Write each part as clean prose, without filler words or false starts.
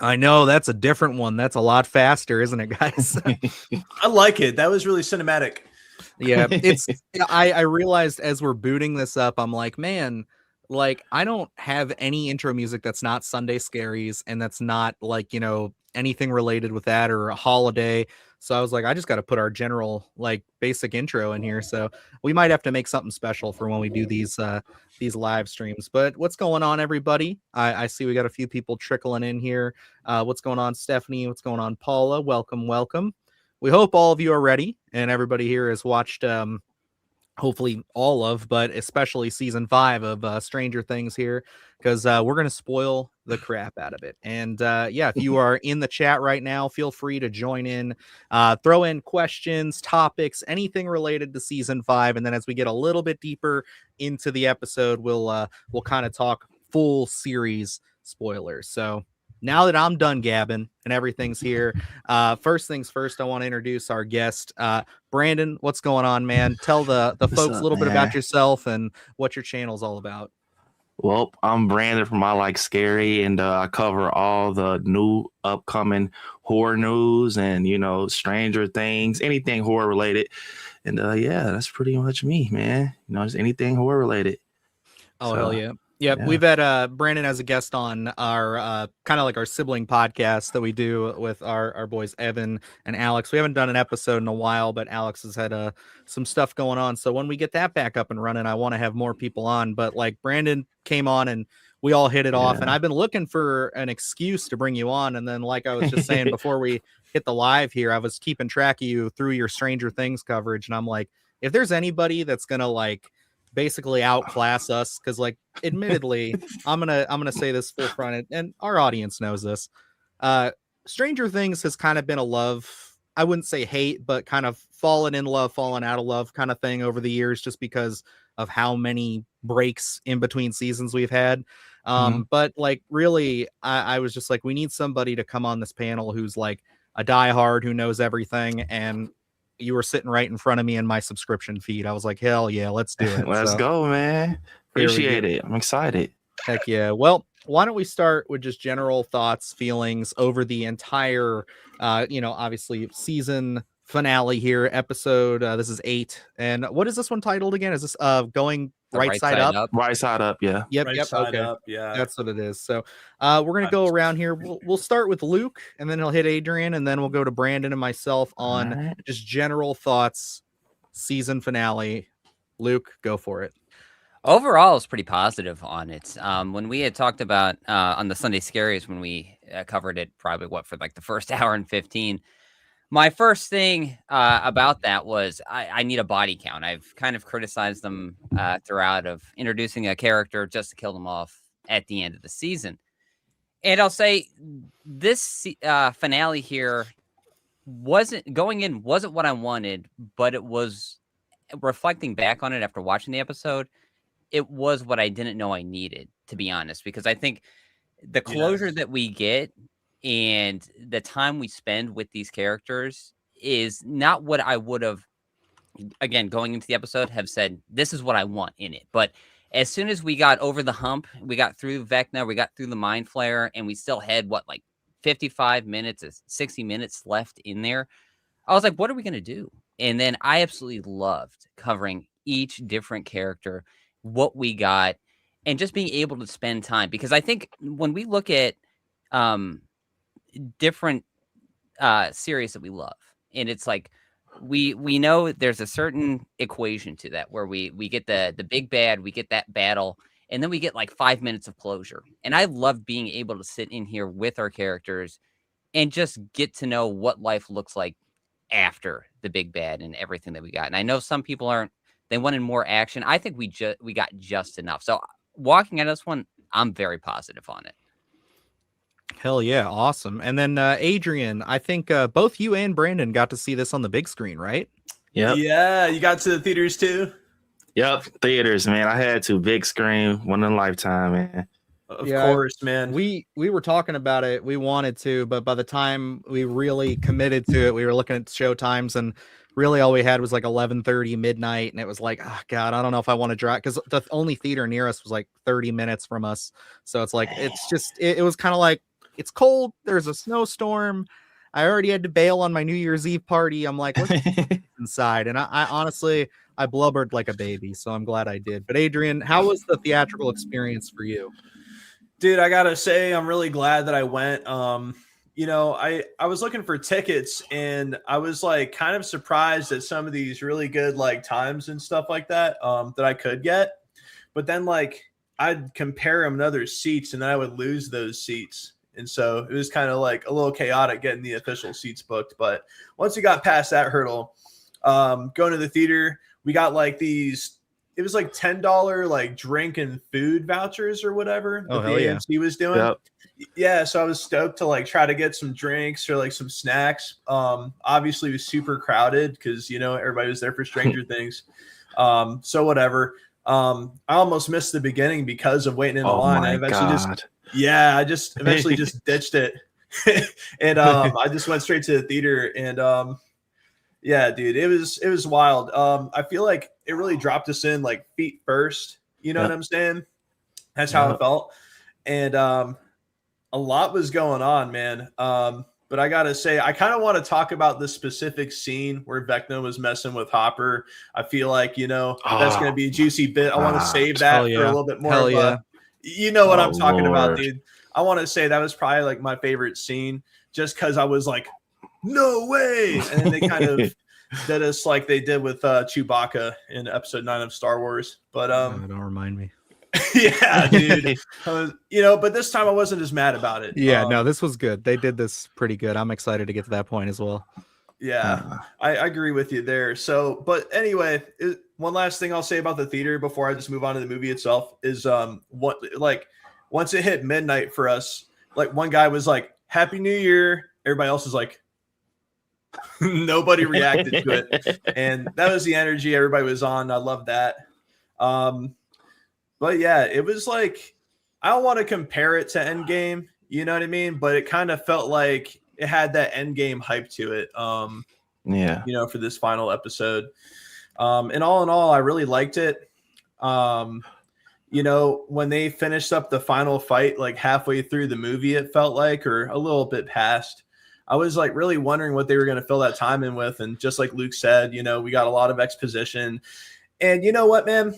I know that's a different one. That's a lot faster, isn't it, guys? I like it. That was really cinematic. Yeah, it's I realized as we're booting this up, I'm like, man, like I don't have any intro music that's not Sunday Scaries and that's not like, anything related with that or a holiday. So I was like, I just got to put our general like basic intro in here. So we might have to make something special for when we do these live streams. But what's going on, everybody? I see we got a few people trickling in here. What's going on, Stephanie? What's going on, Paula? Welcome. We hope all of you are ready and everybody here has watched hopefully all of, but especially season 5 of Stranger Things here, because we're going to spoil the crap out of it. And if you are in the chat right now, feel free to join in, throw in questions, topics, anything related to season 5. And then as we get a little bit deeper into the episode, we'll kind of talk full series spoilers. So now that I'm done gabbing and everything's here, first things first, I want to introduce our guest, Brandon. What's going on, man? Tell the folks a little bit about yourself and what your channel's all about. Well, I'm Brandon from I Like Scary, and I cover all the new upcoming horror news and, Stranger Things, anything horror related. And that's pretty much me, man. Just anything horror related. Oh, hell yeah. Yep, we've had Brandon as a guest on our kind of like our sibling podcast that we do with our boys Evan and Alex. We haven't done an episode in a while, but Alex has had some stuff going on. So when we get that back up and running, I want to have more people on. But like Brandon came on and we all hit it off. And I've been looking for an excuse to bring you on. And then like I was just saying before we hit the live here, I was keeping track of you through your Stranger Things coverage. And I'm like, if there's anybody that's going to like basically outclass us, because like admittedly I'm gonna say this full front, and our audience knows this, Stranger Things has kind of been a love, I wouldn't say hate, but kind of fallen in love, fallen out of love kind of thing over the years, just because of how many breaks in between seasons we've had. But like really I was just like, we need somebody to come on this panel who's like a diehard, who knows everything. And you were sitting right in front of me in my subscription feed. I was like, hell yeah, let's do it. Let's go, man. Appreciate it. I'm excited. Heck yeah. Well, why don't we start with just general thoughts, feelings over the entire, obviously season finale here, episode. This is 8. And what is this one titled again? Is this going right side up? Right side up, yeah. Yep. Okay. Up, yeah. That's what it is. So we're gonna go around here. We'll start with Luke, and then he'll hit Adrian, and then we'll go to Brandon and myself on just general thoughts, season finale. Luke, go for it. Overall, it's pretty positive on it. When we had talked about on the Sunday Scaries, when we covered it, probably for like the first hour and 15. My first thing about that was I need a body count. I've kind of criticized them throughout of introducing a character just to kill them off at the end of the season. And I'll say this finale here wasn't what I wanted, but it was, reflecting back on it after watching the episode, it was what I didn't know I needed, to be honest, because I think the closure that we get and the time we spend with these characters is not what I would have, again, going into the episode, have said, this is what I want in it. But as soon as we got over the hump, we got through Vecna, we got through the Mind Flayer, and we still had 55 minutes, 60 minutes left in there. I was like, what are we going to do? And then I absolutely loved covering each different character, what we got, and just being able to spend time. Because I think when we look at different series that we love, and it's like we know there's a certain equation to that where we get the big bad, we get that battle, and then we get 5 minutes of closure. And I love being able to sit in here with our characters and just get to know what life looks like after the big bad and everything that we got. And I know some people they wanted more action. I think we got just enough. So walking out of this one, I'm very positive on it. Hell yeah, awesome. And then Adrian, I think both you and Brandon got to see this on the big screen, right? Yep. Yeah, you got to the theaters too? Yep, theaters, man. I had to. Big screen, one in a lifetime, man. Of course, man. We were talking about it. We wanted to, but by the time we really committed to it, we were looking at show times, and really all we had was 11:30 midnight, and it was like, oh god, I don't know if I want to drive, because the only theater near us was 30 minutes from us. So it's it's just it was kind of like, it's cold. There's a snowstorm. I already had to bail on my New Year's Eve party. I'm like, let's get inside. And I honestly, I blubbered like a baby, so I'm glad I did. But Adrian, how was the theatrical experience for you? Dude, I gotta say, I'm really glad that I went. You know, I was looking for tickets, and I was like kind of surprised at some of these really good like times and stuff like that that I could get. But then like I'd compare them to other seats, and then I would lose those seats. And so it was kind of like a little chaotic getting the official seats booked. But once we got past that hurdle, going to the theater, we got like these, it was like $10 like drink and food vouchers or whatever that the AMC was doing. Yep. Yeah. So I was stoked to like try to get some drinks or like some snacks. Obviously it was super crowded because, you know, everybody was there for Stranger Things. So whatever. I almost missed the beginning because of waiting in the line. I eventually I just eventually just ditched it. And I just went straight to the theater, and yeah, dude, it was wild. I feel like it really dropped us in like feet first. You know what I'm saying? That's how it felt. And a lot was going on, man. But I gotta say, I kind of want to talk about the specific scene where Vecna was messing with Hopper. I feel like, you know, that's gonna be a juicy bit. I want to save that for a little bit more. You know what I'm talking about, dude. I want to say that was probably like my favorite scene, just because I was like, no way. And then they kind of did us like they did with Chewbacca in episode 9 of Star Wars. But don't remind me. Yeah, dude. You know, but this time I wasn't as mad about it. Yeah, no, this was good. They did this pretty good. I'm excited to get to that point as well. Yeah, I agree with you there. So, but anyway, one last thing I'll say about the theater before I just move on to the movie itself is what like once it hit midnight for us, like one guy was like, Happy New Year. Everybody else was like, nobody reacted to it. And that was the energy everybody was on. I love that. But yeah, it was like, I don't want to compare it to Endgame, you know what I mean? But it kind of felt like it had that Endgame hype to it. Yeah, you know, for this final episode. And all in all, I really liked it. You know, when they finished up the final fight, like halfway through the movie, it felt like, or a little bit past, I was like really wondering what they were going to fill that time in with. And just like Luke said, you know, we got a lot of exposition. And you know what, man?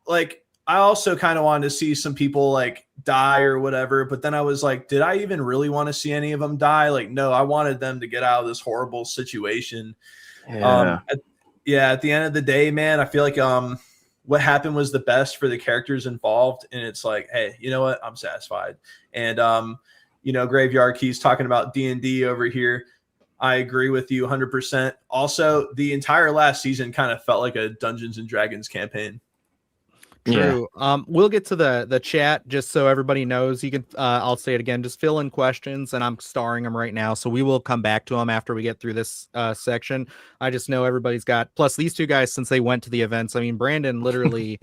Like, I also kind of wanted to see some people like die or whatever, but then I was like, did I even really want to see any of them die? Like, no, I wanted them to get out of this horrible situation. Yeah. At the end of the day, man, I feel like what happened was the best for the characters involved, and it's like, hey, you know what? I'm satisfied. And you know, Graveyard Keys talking about D&D over here. I agree with you 100%. Also, the entire last season kind of felt like a Dungeons and Dragons campaign. True. Yeah. We'll get to the chat just so everybody knows. You can I'll say it again, just fill in questions, and I'm starring them right now, so we will come back to them after we get through this section. I just know everybody's got, plus these two guys, since they went to the events, I mean, Brandon literally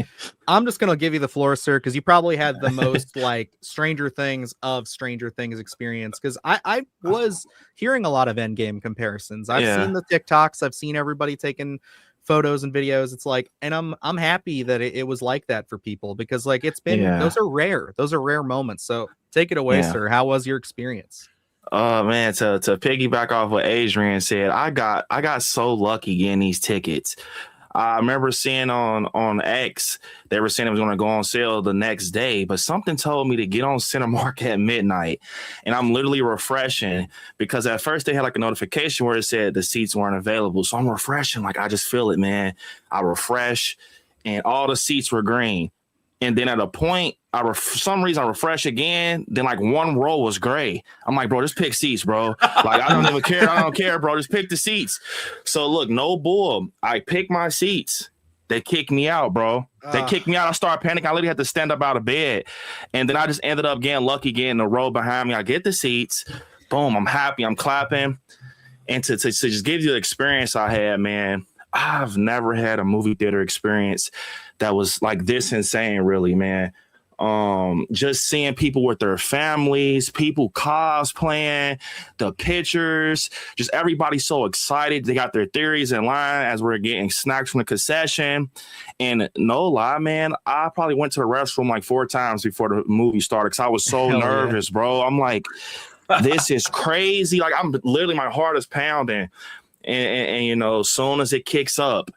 I'm just gonna give you the floor, sir, because you probably had the most like Stranger Things experience, because I was hearing a lot of Endgame comparisons. I've seen the TikToks, I've seen everybody taking photos and videos. It's like, and I'm happy that it was like that for people, because like it's been those are rare moments. So take it away, sir. How was your experience? Oh man, to piggyback off what Adrian said, I got so lucky getting these tickets. I remember seeing on X, they were saying it was going to go on sale the next day, but something told me to get on Cinemark at midnight. And I'm literally refreshing, because at first they had like a notification where it said the seats weren't available. So I'm refreshing, like I just feel it, man. I refresh and all the seats were green. And then at a point, for some reason I refresh again. Then like one row was gray. I'm like, bro, just pick seats, bro. Like I don't even care. I don't care, bro. Just pick the seats. So look, no bull. I pick my seats. They kicked me out, bro. They kicked me out. I started panicking. I literally had to stand up out of bed. And then I just ended up getting lucky, getting the row behind me. I get the seats. Boom. I'm happy. I'm clapping. And to just give you the experience I had, man, I've never had a movie theater experience that was like this insane, really, man. Just seeing people with their families, people cosplaying, the pictures, just everybody so excited. They got their theories in line as we're getting snacks from the concession. And no lie, man, I probably went to the restroom like 4 times before the movie started, because I was so nervous, bro. I'm like, this is crazy. Like, I'm literally, my heart is pounding. And you know, as soon as it kicks up,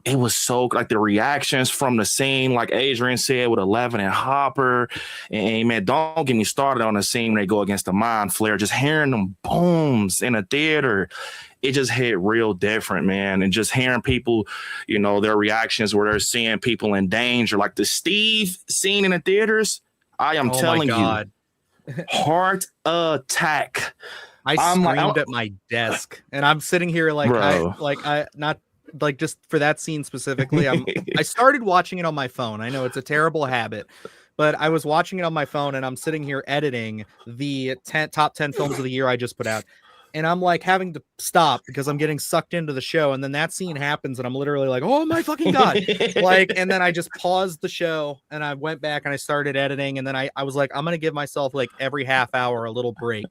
it was so like the reactions from the scene, like Adrian said, with 11 and Hopper. And man, don't get me started on the scene when they go against the Mind Flare. Just hearing them booms in a theater, it just hit real different, man. And just hearing people, you know, their reactions where they're seeing people in danger, like the Steve scene in the theaters. I am telling you, heart attack. I screamed at my desk, and I'm sitting here like, just for that scene specifically. I started watching it on my phone. I know it's a terrible habit, but I was watching it on my phone, and I'm sitting here editing the top 10 films of the year I just put out. And I'm like having to stop because I'm getting sucked into the show. And then that scene happens, and I'm literally like, oh my fucking God. And then I just paused the show, and I went back and I started editing. And then I was like, I'm going to give myself like every half hour a little break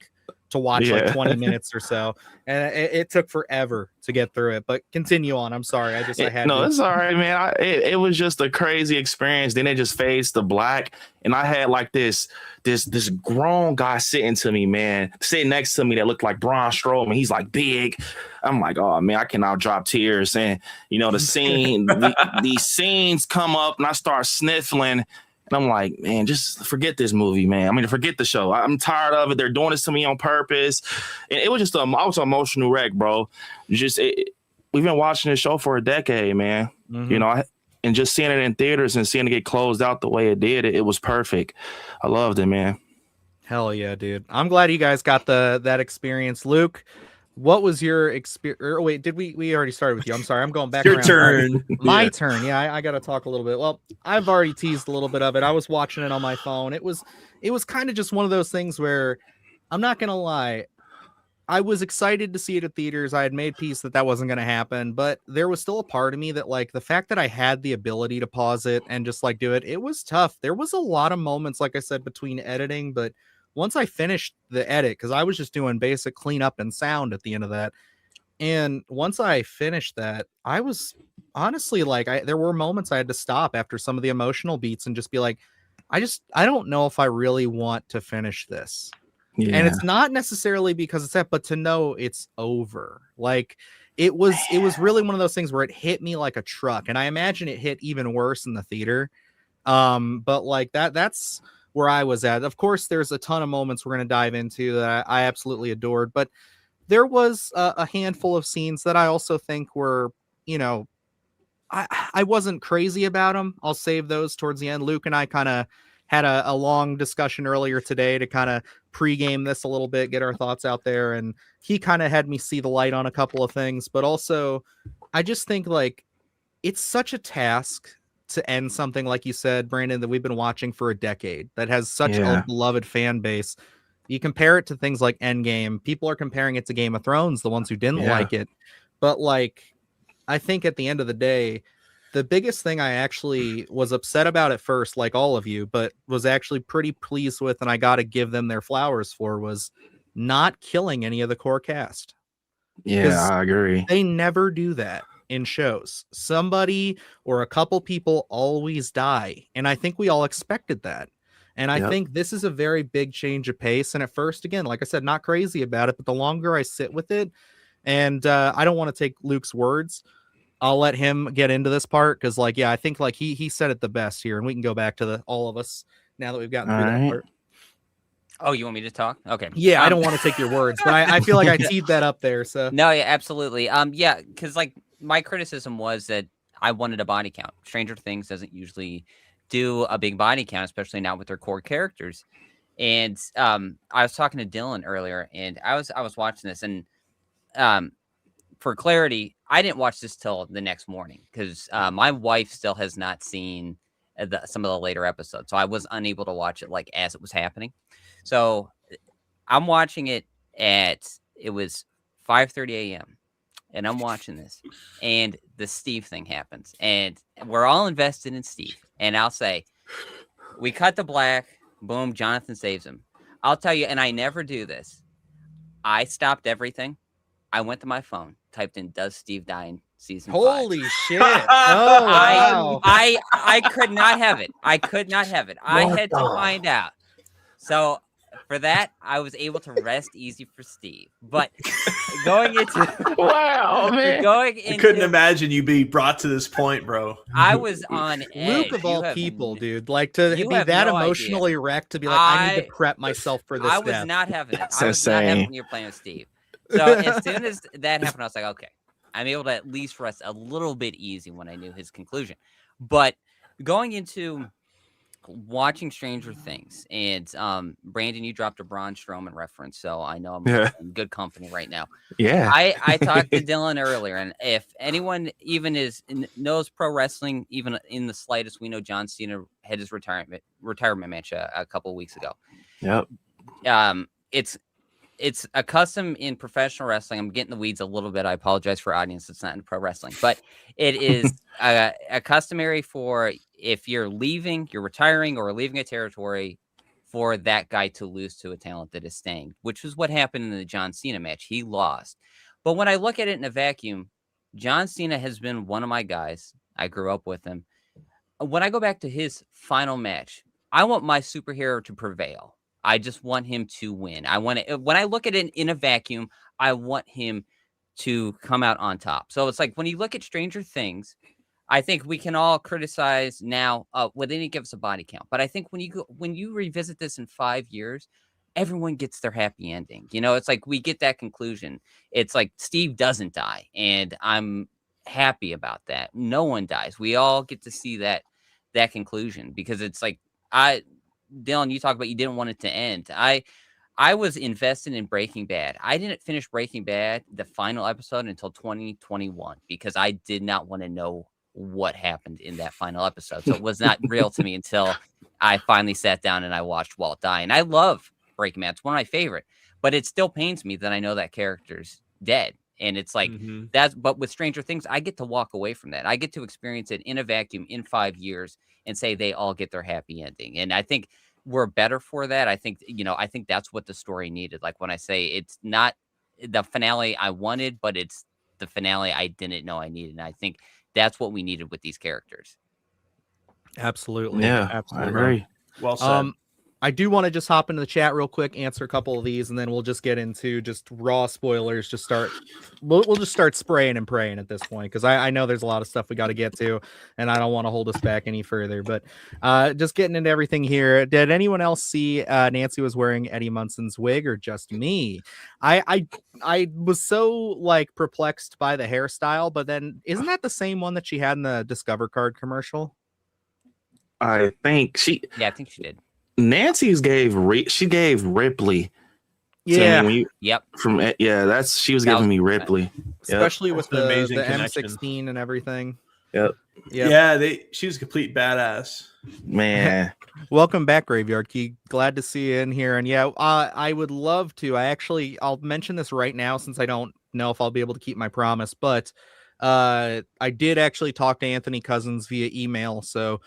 to watch like 20 minutes or so. And it took forever to get through it, but continue on. I'm sorry. I had no, it's all right, man. It was just a crazy experience. Then it just fades to black. And I had like this grown guy sitting next to me that looked like Braun Strowman. He's like big. I'm like, oh man, I can now drop tears. And you know, the scene, these scenes come up, and I start sniffling. And I'm like, man, just forget this movie, man. I mean, forget the show. I'm tired of it. They're doing this to me on purpose. And it was just I was an emotional wreck, bro. We've been watching this show for a decade, man. Mm-hmm. You know, and just seeing it in theaters and seeing it get closed out the way it did, it was perfect. I loved it, man. Hell yeah, dude. I'm glad you guys got that experience. Luke, what was your experience? Wait, we already started with you? I'm sorry. I'm going back. Your turn. My turn. Yeah, I got to talk a little bit. Well, I've already teased a little bit of it. I was watching it on my phone. It was kind of just one of those things where I'm not going to lie. I was excited to see it at theaters. I had made peace that wasn't going to happen, but there was still a part of me that like the fact that I had the ability to pause it and just like do it was tough. There was a lot of moments, like I said, between editing, but once I finished the edit, because I was just doing basic cleanup and sound at the end of that. And once I finished that, I was honestly like, there were moments I had to stop after some of the emotional beats and just be like, I don't know if I really want to finish this. Yeah. And it's not necessarily because it's that, but to know it's over. Like it was really one of those things where it hit me like a truck. And I imagine it hit even worse in the theater. But like that's where I was at. Of course, there's a ton of moments we're going to dive into that I absolutely adored, but there was a handful of scenes that I also think were, you know, I wasn't crazy about them. I'll save those towards the end. Luke and I kind of had a long discussion earlier today to kind of pregame this a little bit, get our thoughts out there. And he kind of had me see the light on a couple of things, but also I just think like it's such a task to end something, like you said, Brandon, that we've been watching for a decade that has such a beloved fan base. You compare it to things like Endgame. People are comparing it to Game of Thrones, the ones who didn't like it. But like, I think at the end of the day, the biggest thing I actually was upset about at first, like all of you, but was actually pretty pleased with, and I got to give them their flowers for, was not killing any of the core cast. Yeah, I agree. They never do that in shows. Somebody or a couple people always die. And I think we all expected that. And I think this is a very big change of pace. And at first, again, like I said, not crazy about it, but the longer I sit with it, and I don't want to take Luke's words, I'll let him get into this part. Cause like, yeah, I think like he said it the best here, and we can go back to all of us now that we've gotten through that part. Oh, you want me to talk? Okay. Yeah, I don't want to take your words, but I feel like I teed that up there. So no, yeah, absolutely. Yeah, because like my criticism was that I wanted a body count. Stranger Things doesn't usually do a big body count, especially not with their core characters. And I was talking to Dylan earlier, and I was watching this, and for clarity, I didn't watch this till the next morning because my wife still has not seen some of the later episodes, so I was unable to watch it like as it was happening. So I'm watching it it was 5:30 a.m. and I'm watching this, and the Steve thing happens, and we're all invested in Steve. And I'll say, we cut to black, boom, Jonathan saves him. I'll tell you, and I never do this. I stopped everything. I went to my phone, typed in, "Does Steve die in season 5?" Holy shit! Oh, wow. I could not have it. I could not have it. I had to find out. So for that, I was able to rest easy for Steve. But going into Wow, man. going I couldn't into, imagine you be brought to this point, bro. I was on edge. Luke of You all have people, n- dude, like to you be have that no idea. emotionally wrecked to be like, I need to I- prep myself for this I was death. not having it. That's I was not having insane. when you're playing with Steve. So as soon as that happened, I was like, okay, I'm able to at least rest a little bit easy when I knew his conclusion. But going into watching Stranger Things, and Brandon, you dropped a Braun Strowman reference, so I know I'm Yeah. in good company right now. Yeah. I talked to Dylan earlier, and if anyone even knows pro wrestling, even in the slightest, we know John Cena had his retirement match a couple of weeks ago. Yep. It's a custom in professional wrestling. I'm getting the weeds a little bit. I apologize for audience that's not in pro wrestling, but it is a customary for if you're leaving, you're retiring, or leaving a territory, for that guy to lose to a talent that is staying, which was what happened in the John Cena match. He lost. But when I look at it in a vacuum, John Cena has been one of my guys. I grew up with him. When I go back to his final match, I want my superhero to prevail. I just want him to win. I want to, when I look at it in a vacuum, I want him to come out on top. So it's like when you look at Stranger Things, I think we can all criticize now. Well, they didn't give us a body count, but I think when you revisit this in 5 years, everyone gets their happy ending. You know, it's like we get that conclusion. It's like Steve doesn't die, and I'm happy about that. No one dies. We all get to see that conclusion, because it's like Dylan, you talk about you didn't want it to end. I was invested in Breaking Bad. I didn't finish Breaking Bad, the final episode, until 2021, because I did not want to know what happened in that final episode. So it was not real to me until I finally sat down and I watched Walt die. And I love Breaking Bad. It's one of my favorite, but it still pains me that I know that character's dead. And it's like, but with Stranger Things, I get to walk away from that. I get to experience it in a vacuum in 5 years and say they all get their happy ending. And I think we're better for that. I think that's what the story needed. Like when I say it's not the finale I wanted, but it's the finale I didn't know I needed. And I think that's what we needed with these characters. Absolutely. Yeah. Absolutely. I agree. Well said. I do want to just hop into the chat real quick, answer a couple of these, and then we'll just get into just raw spoilers. We'll just start spraying and praying at this point, because I know there's a lot of stuff we got to get to, and I don't want to hold us back any further. But just getting into everything here. Did anyone else see Nancy was wearing Eddie Munson's wig, or just me? I was so like perplexed by the hairstyle, but then isn't that the same one that she had in the Discover Card commercial? I think she did. Nancy's gave Ripley. Yeah. Yep. She was giving me Ripley. Especially with That's an the amazing M16 and everything. Yep. Yeah, she was a complete badass. Man. Welcome back, Graveyard Key. Glad to see you in here. And yeah, I would love to. I'll mention this right now, since I don't know if I'll be able to keep my promise, but I did actually talk to Anthony Cousins via email. So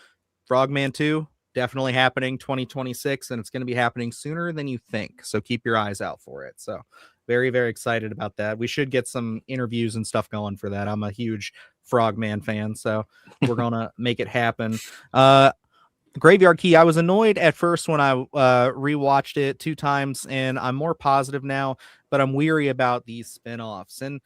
Frogman 2 definitely happening 2026, and it's going to be happening sooner than you think. So keep your eyes out for it. So very, very excited about that. We should get some interviews and stuff going for that. I'm a huge Frogman fan, so we're going to make it happen. Graveyard Key, I was annoyed at first when I rewatched it 2 times, and I'm more positive now, but I'm weary about these spin-offs. And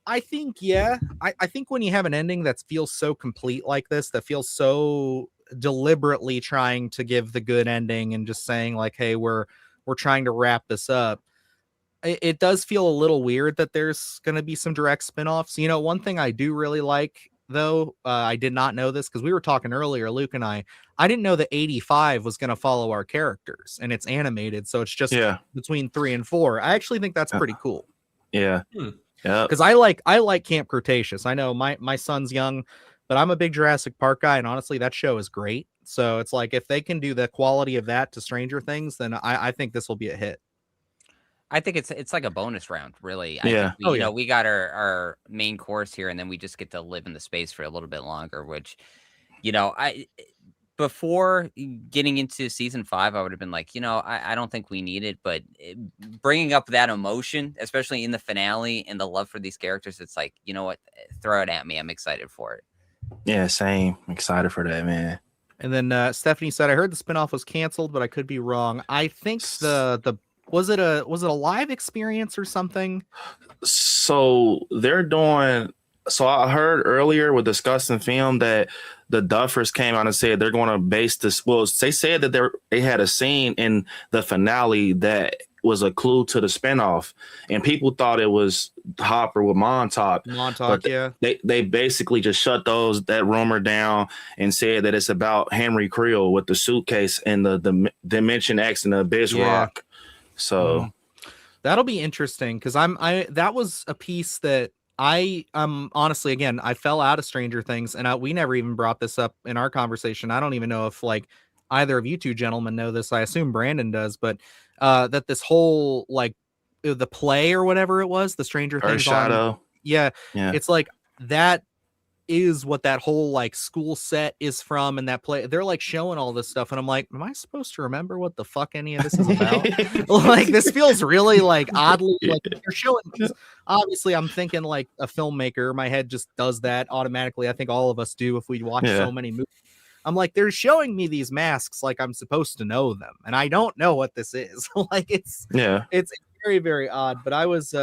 I think, I think when you have an ending that feels so complete like this, that feels so deliberately trying to give the good ending and just saying like, hey, we're trying to wrap this up, it does feel a little weird that there's going to be some direct spin-offs. You know, one thing I do really like, though, I did not know this because we were talking earlier, Luke and I didn't know that 85 was going to follow our characters, and it's animated, so it's just between 3 and 4. I actually think that's pretty cool. Yeah. Because I like Camp Cretaceous. I know my son's young, but I'm a big Jurassic Park guy, and honestly, that show is great. So it's like, if they can do the quality of that to Stranger Things, then I think this will be a hit. I think it's like a bonus round, really. Yeah. I think we got our main course here, and then we just get to live in the space for a little bit longer, which, before getting into season 5, I would have been like, I don't think we need it, but bringing up that emotion, especially in the finale, and the love for these characters, it's like, you know what, throw it at me. I'm excited for it. Yeah, same. I'm excited for that, man. And then Stephanie said, I heard the spinoff was canceled, but I could be wrong. I think the was it a live experience or something? So they're doing. So I heard earlier with Discussing Film that the Duffers came out and said they're going to base this. Well, they said that they had a scene in the finale that was a clue to the spinoff, and people thought it was Hopper with Montauk. Montauk, yeah. They basically just shut that rumor down and said that it's about Henry Creel with the suitcase and the Dimension X and the Abyss Rock. So that'll be interesting because that was a piece that honestly, again, I fell out of Stranger Things, and we never even brought this up in our conversation. I don't even know if like either of you two gentlemen know this. I assume Brandon does, but that this whole like the play or whatever it was, the Stranger Things Shadow. Yeah, it's like that is what that whole like school set is from, and that play they're like showing all this stuff, and I'm like, am I supposed to remember what the fuck any of this is about? Like this feels really like oddly like they're showing. Obviously I'm thinking like a filmmaker, my head just does that automatically. I think all of us do if we watch so many movies. I'm like, they're showing me these masks like I'm supposed to know them, and I don't know what this is. Like it's very, very odd. But I was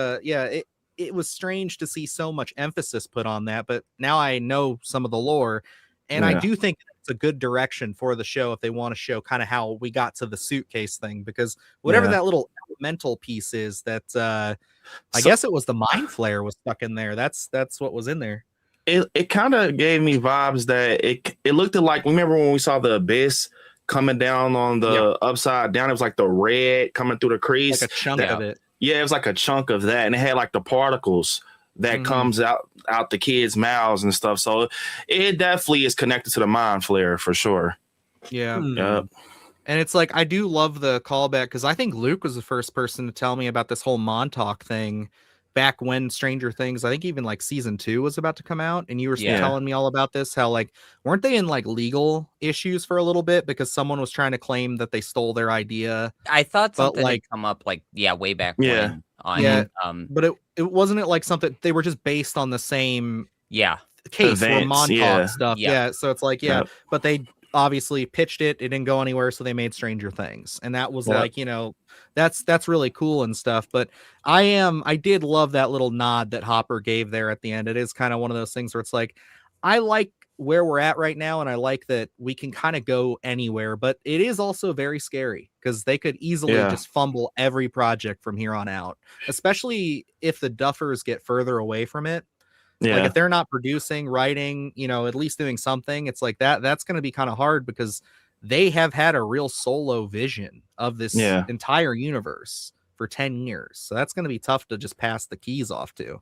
it was strange to see so much emphasis put on that, but now I know some of the lore, and I do think it's a good direction for the show if they want to show kind of how we got to the suitcase thing, because whatever that little elemental piece is that I guess it was the mind flare was stuck in there. That's what was in there. It kind of gave me vibes that it looked like, remember when we saw the Abyss coming down on the upside down, it was like the red coming through the crease, like a chunk of it. Yeah, it was like a chunk of that, and it had like the particles that comes out the kids' mouths and stuff. So it definitely is connected to the mind flare for sure. Yeah. Yep. And it's like, I do love the callback because I think Luke was the first person to tell me about this whole Montauk thing back when Stranger Things, I think even like season 2 was about to come out, and you were telling me all about this, how like weren't they in like legal issues for a little bit because someone was trying to claim that they stole their idea. I thought something had come up like way back when but it wasn't it like something they were just based on the same case events, or Montauk stuff. So it's like but they obviously pitched it didn't go anywhere, so they made Stranger Things, and that was like, you know, that's really cool and stuff. But I did love that little nod that Hopper gave there at the end. It is kind of one of those things where it's like, I like where we're at right now, and I like that we can kind of go anywhere, but it is also very scary because they could easily just fumble every project from here on out, especially if the Duffers get further away from it. Like if they're not producing, writing, you know, at least doing something, it's like that's going to be kind of hard because they have had a real solo vision of this entire universe for 10 years. So that's going to be tough to just pass the keys off to.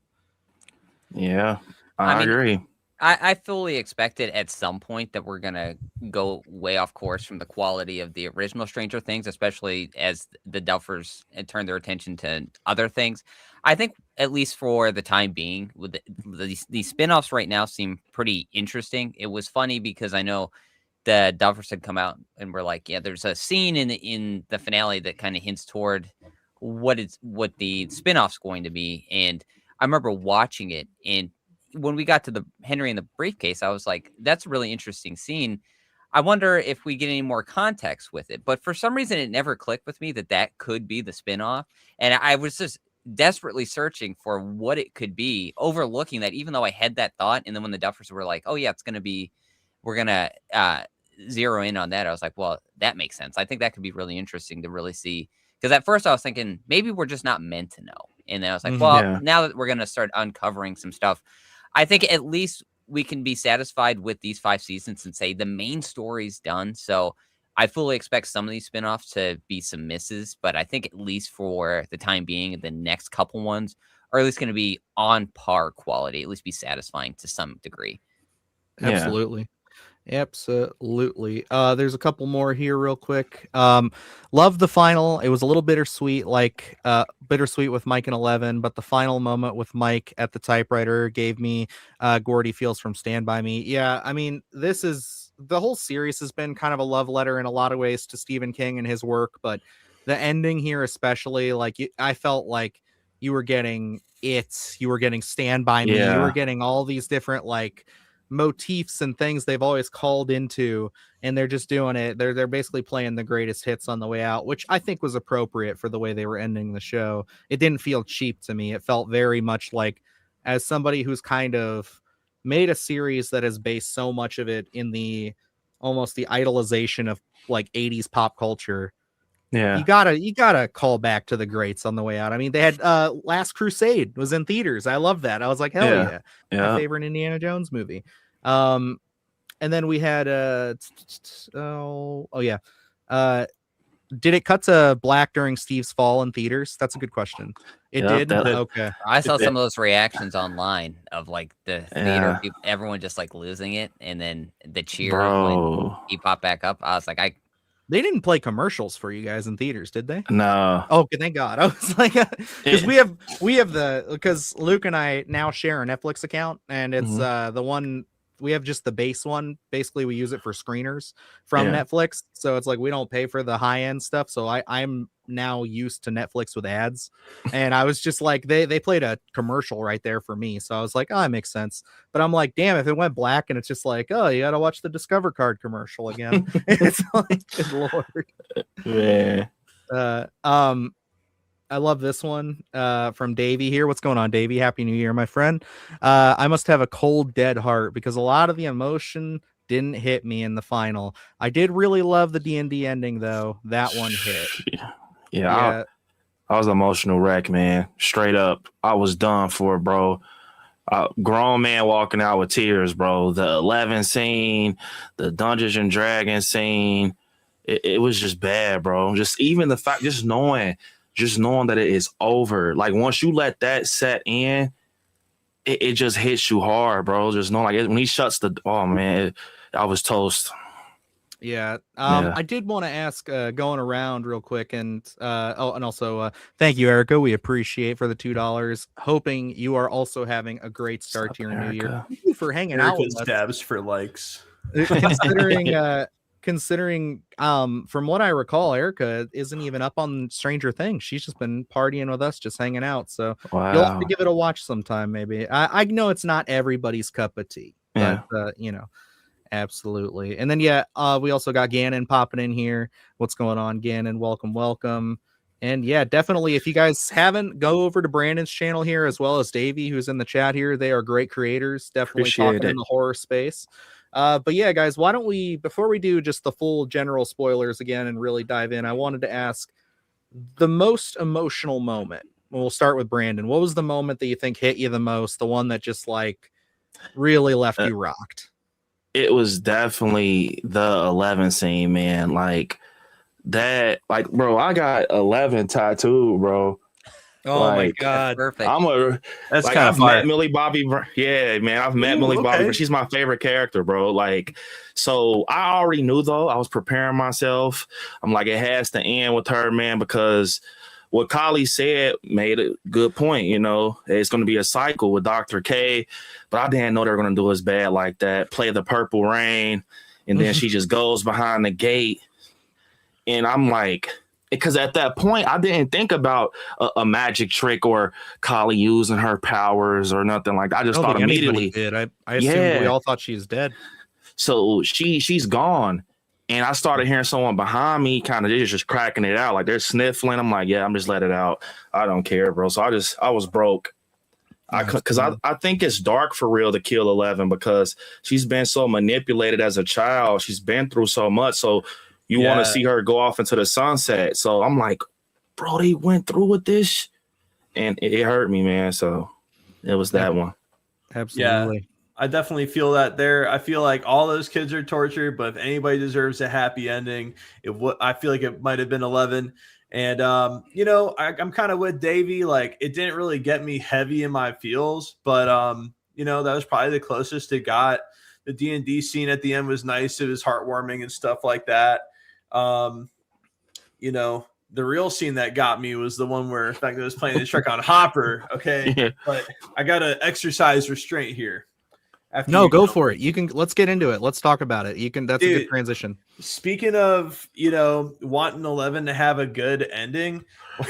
Yeah, I agree. I fully expected at some point that we're going to go way off course from the quality of the original Stranger Things, especially as the Duffers turn their attention to other things. I think, at least for the time being, with these spinoffs right now seem pretty interesting. It was funny because I know the Duffers had come out and were like, there's a scene in the finale that kind of hints toward what the spinoff's going to be. And I remember watching it, and when we got to the Henry and the briefcase, I was like, that's a really interesting scene. I wonder if we get any more context with it. But for some reason, it never clicked with me that could be the spinoff. And I was just desperately searching for what it could be, overlooking that, even though I had that thought. And then when the Duffers were like, oh yeah, we're going to zero in on that, I was like, well, that makes sense. I think that could be really interesting to really see. Because at first I was thinking maybe we're just not meant to know. And then I was like, now that we're going to start uncovering some stuff, I think at least we can be satisfied with these 5 seasons and say the main story's done. So I fully expect some of these spinoffs to be some misses, but I think at least for the time being, the next couple ones are at least going to be on par quality, at least be satisfying to some degree. Absolutely. Absolutely. There's a couple more here real quick. Love the final. It was a little bittersweet, like bittersweet with Mike and 11, but the final moment with Mike at the typewriter gave me Gordy Feels from Stand By Me. Yeah, I mean, the whole series has been kind of a love letter in a lot of ways to Stephen King and his work, but the ending here especially, like I felt like you were getting Stand By Me, you were getting all these different like motifs and things they've always called into, and they're just doing it. They're basically playing the greatest hits on the way out, which I think was appropriate for the way they were ending the show. It didn't feel cheap to me. It felt very much like, as somebody who's kind of made a series that has based so much of it in the almost the idolization of like 80s pop culture. Yeah. You gotta call back to the greats on the way out. I mean, they had Last Crusade was in theaters. I love that. I was like, hell yeah. My Yeah. favorite Indiana Jones movie. And then we had did it cut to black during Steve's fall in theaters? That's a good question. It Yep, did. that- Okay. I saw some of those reactions online of like the theater, Yeah. everyone just like losing it, and then the cheer when Bro. he popped back up. I was like, They didn't play commercials for you guys in theaters, did they? No. Oh, okay, thank God. I was like, because we have because Luke and I now share a Netflix account, and it's the one we have, just the base one. Basically, we use it for screeners from Yeah. Netflix, so it's like we don't pay for the high end stuff. So I'm now used to Netflix with ads, and I was just like, they played a commercial right there for me, so I was like, oh, that makes sense. But I'm like, damn, if it went black and it's just like, oh, you got to watch the Discover Card commercial again. It's like, good lord. Yeah. I love this one from Davey here. What's going on, Davey? Happy New Year, my friend. I must have a cold, dead heart because a lot of the emotion didn't hit me in the final. I did really love the D&D ending, though. That one hit. Yeah. I was an emotional wreck, man. Straight up. I was done for it, bro. Grown man walking out with tears, bro. The 11 scene, the Dungeons and Dragons scene, it was just bad, bro. Just even the fact, just knowing that it is over. Like once you let that set in, it just hits you hard, bro. Just knowing, like when he shuts oh man, I was toast. Yeah. I did want to ask, going around real quick, and and also thank you, Erica. We appreciate for the $2. Hoping you are also having a great start to your new year. Thank you for hanging out with Erica's us. dabs for likes. Considering from what I recall, Erica isn't even up on Stranger Things. She's just been partying with us, just hanging out. So you'll have to give it a watch sometime, maybe. I know it's not everybody's cup of tea, but absolutely. And then we also got Gannon popping in here. What's going on, Gannon? Welcome. And yeah, definitely, if you guys haven't, go over to Brandon's channel here, as well as Davey, who's in the chat here. They are great creators, definitely talking in the horror space. But yeah, guys, why don't we, before we do just the full general spoilers again and really dive in, I wanted to ask the most emotional moment. We'll start with Brandon. What was the moment that you think hit you the most? The one that just like really left you rocked? It was definitely the 11 scene, man. Like that, like, bro, I got 11 tattooed, bro. Oh my God. perfect. That's like, kind of I've fire. met Millie Bobby. Yeah, man, I've met Millie Bobby. Okay. She's my favorite character, bro. Like, so I already knew, though. I was preparing myself. I'm like, it has to end with her, man, because what Kali said made a good point. You know, it's going to be a cycle with Dr. K, but I didn't know they were going to do us bad like that. Play the Purple Rain, and then she just goes behind the gate, and I'm like, because at that point I didn't think about a magic trick or Kali using her powers or nothing like that. I just thought immediately. Did. I assumed we all thought she was dead. So she's gone. And I started hearing someone behind me kind of just cracking it out. Like they're sniffling. I'm like, yeah, I'm just let it out. I don't care, bro. So I was broke. Because I think it's dark for real to kill 11 because she's been so manipulated as a child. She's been through so much. So you want to see her go off into the sunset. So I'm like, bro, they went through with this. And it hurt me, man. So it was that one. Absolutely. Yeah. I definitely feel that there. I feel like all those kids are tortured, but if anybody deserves a happy ending, I feel like it might have been 11. And, I'm kind of with Davey. Like, it didn't really get me heavy in my feels, but, that was probably the closest it got. The D&D scene at the end was nice. It was heartwarming and stuff like that. The real scene that got me was the one where, in fact, I was playing the trick on Hopper. Okay. Yeah. But I got to exercise restraint here. After No, you go jump for it. You can. Let's get into it. Let's talk about it. You can. That's a Dude, good transition. Speaking of, wanting 11 to have a good ending,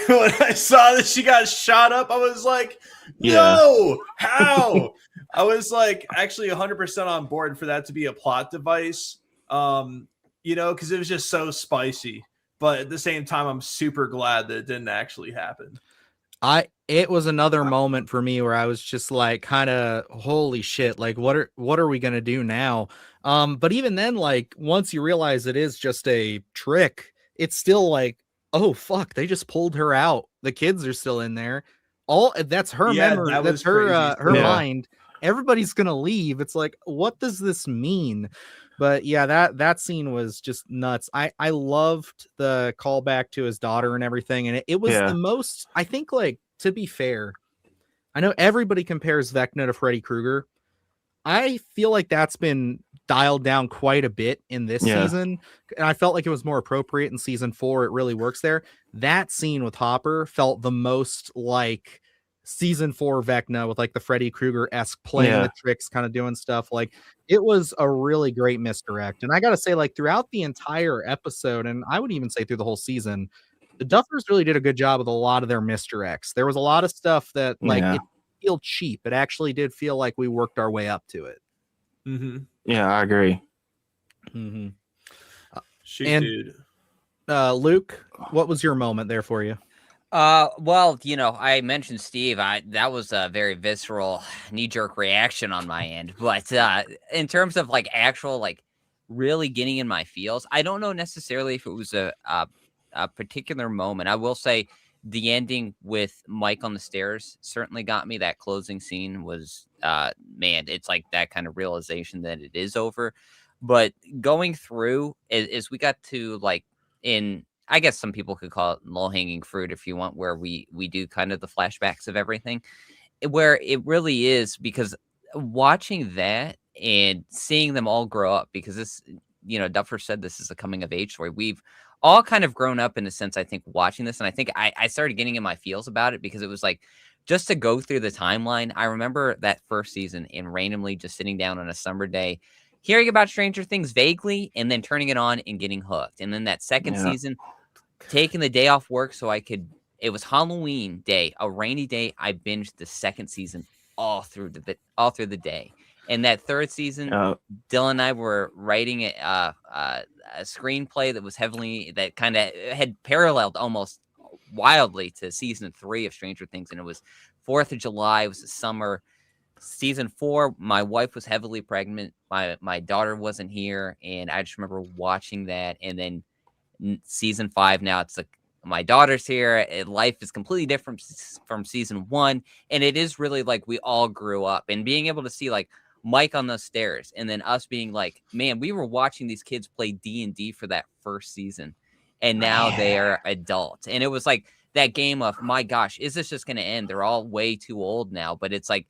when I saw that she got shot up, I was like, Yeah. no, how? I was like actually 100% on board for that to be a plot device, because it was just so spicy. But at the same time, I'm super glad that it didn't actually happen. It was another moment for me where I was just like kind of holy shit, like what are we gonna do now? But even then, like once you realize it is just a trick, it's still like, oh fuck, they just pulled her out. The kids are still in there. All that's her Yeah, memory, that that's was crazy her too. mind. Everybody's gonna leave. It's like, what does this mean? But yeah, that scene was just nuts. I loved the callback to his daughter and everything, and it was Yeah. the most, I think, like, to be fair, I know everybody compares Vecna to Freddy Krueger. I feel like that's been dialed down quite a bit in this Yeah. season, and I felt like it was more appropriate in season 4. It really works there. That scene with Hopper felt the most like season 4 Vecna, with like the Freddy Krueger-esque playing Yeah. the tricks, kind of doing stuff. Like, it was a really great misdirect. And I gotta say, like, throughout the entire episode, and I would even say through the whole season, the Duffers really did a good job with a lot of their misdirects. There was a lot of stuff that, like, Yeah. it feel cheap. It actually did feel like we worked our way up to it. Mm-hmm. Yeah, I agree. Mm-hmm. Shoot, And- dude. Luke, what was your moment there for you? Well, I mentioned Steve. That was a very visceral, knee-jerk reaction on my end. But in terms of like actual, like really getting in my feels, I don't know necessarily if it was a particular moment. I will say the ending with Mike on the stairs certainly got me. That closing scene was, man, it's like that kind of realization that it is over. But going through as we got to like I guess some people could call it low-hanging fruit if you want, where we do kind of the flashbacks of everything, where it really is, because watching that and seeing them all grow up, because this, Duffer said this is a coming of age story. We've all kind of grown up in a sense, I think, watching this. And I think I started getting in my feels about it, because it was like, just to go through the timeline. I remember that first season and randomly just sitting down on a summer day, hearing about Stranger Things vaguely, and then turning it on and getting hooked. And then that second season, taking the day off work so it was Halloween day, a rainy day. I binged the second season all through the day. And that third season, Dylan and I were writing a screenplay that kind of had paralleled almost wildly to season 3 of Stranger Things. And it was 4th of July. It was the summer. Season 4, my wife was heavily pregnant. My daughter wasn't here. And I just remember watching that. And then season 5, now it's like my daughter's here. Life is completely different from season 1. And it is really like we all grew up, and being able to see like Mike on those stairs, and then us being like, man, we were watching these kids play D&D for that first season, and now they are adults. And it was like that game of, my gosh, is this just going to end? They're all way too old now. But it's like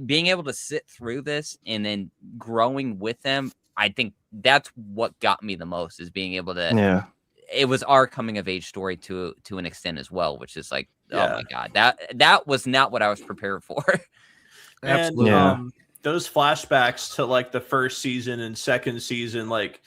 being able to sit through this and then growing with them. I think that's what got me the most, is being able to. Yeah. It was our coming of age story to an extent as well, which is like, oh my God, that was not what I was prepared for. Absolutely. And, those flashbacks to like the first season and second season, like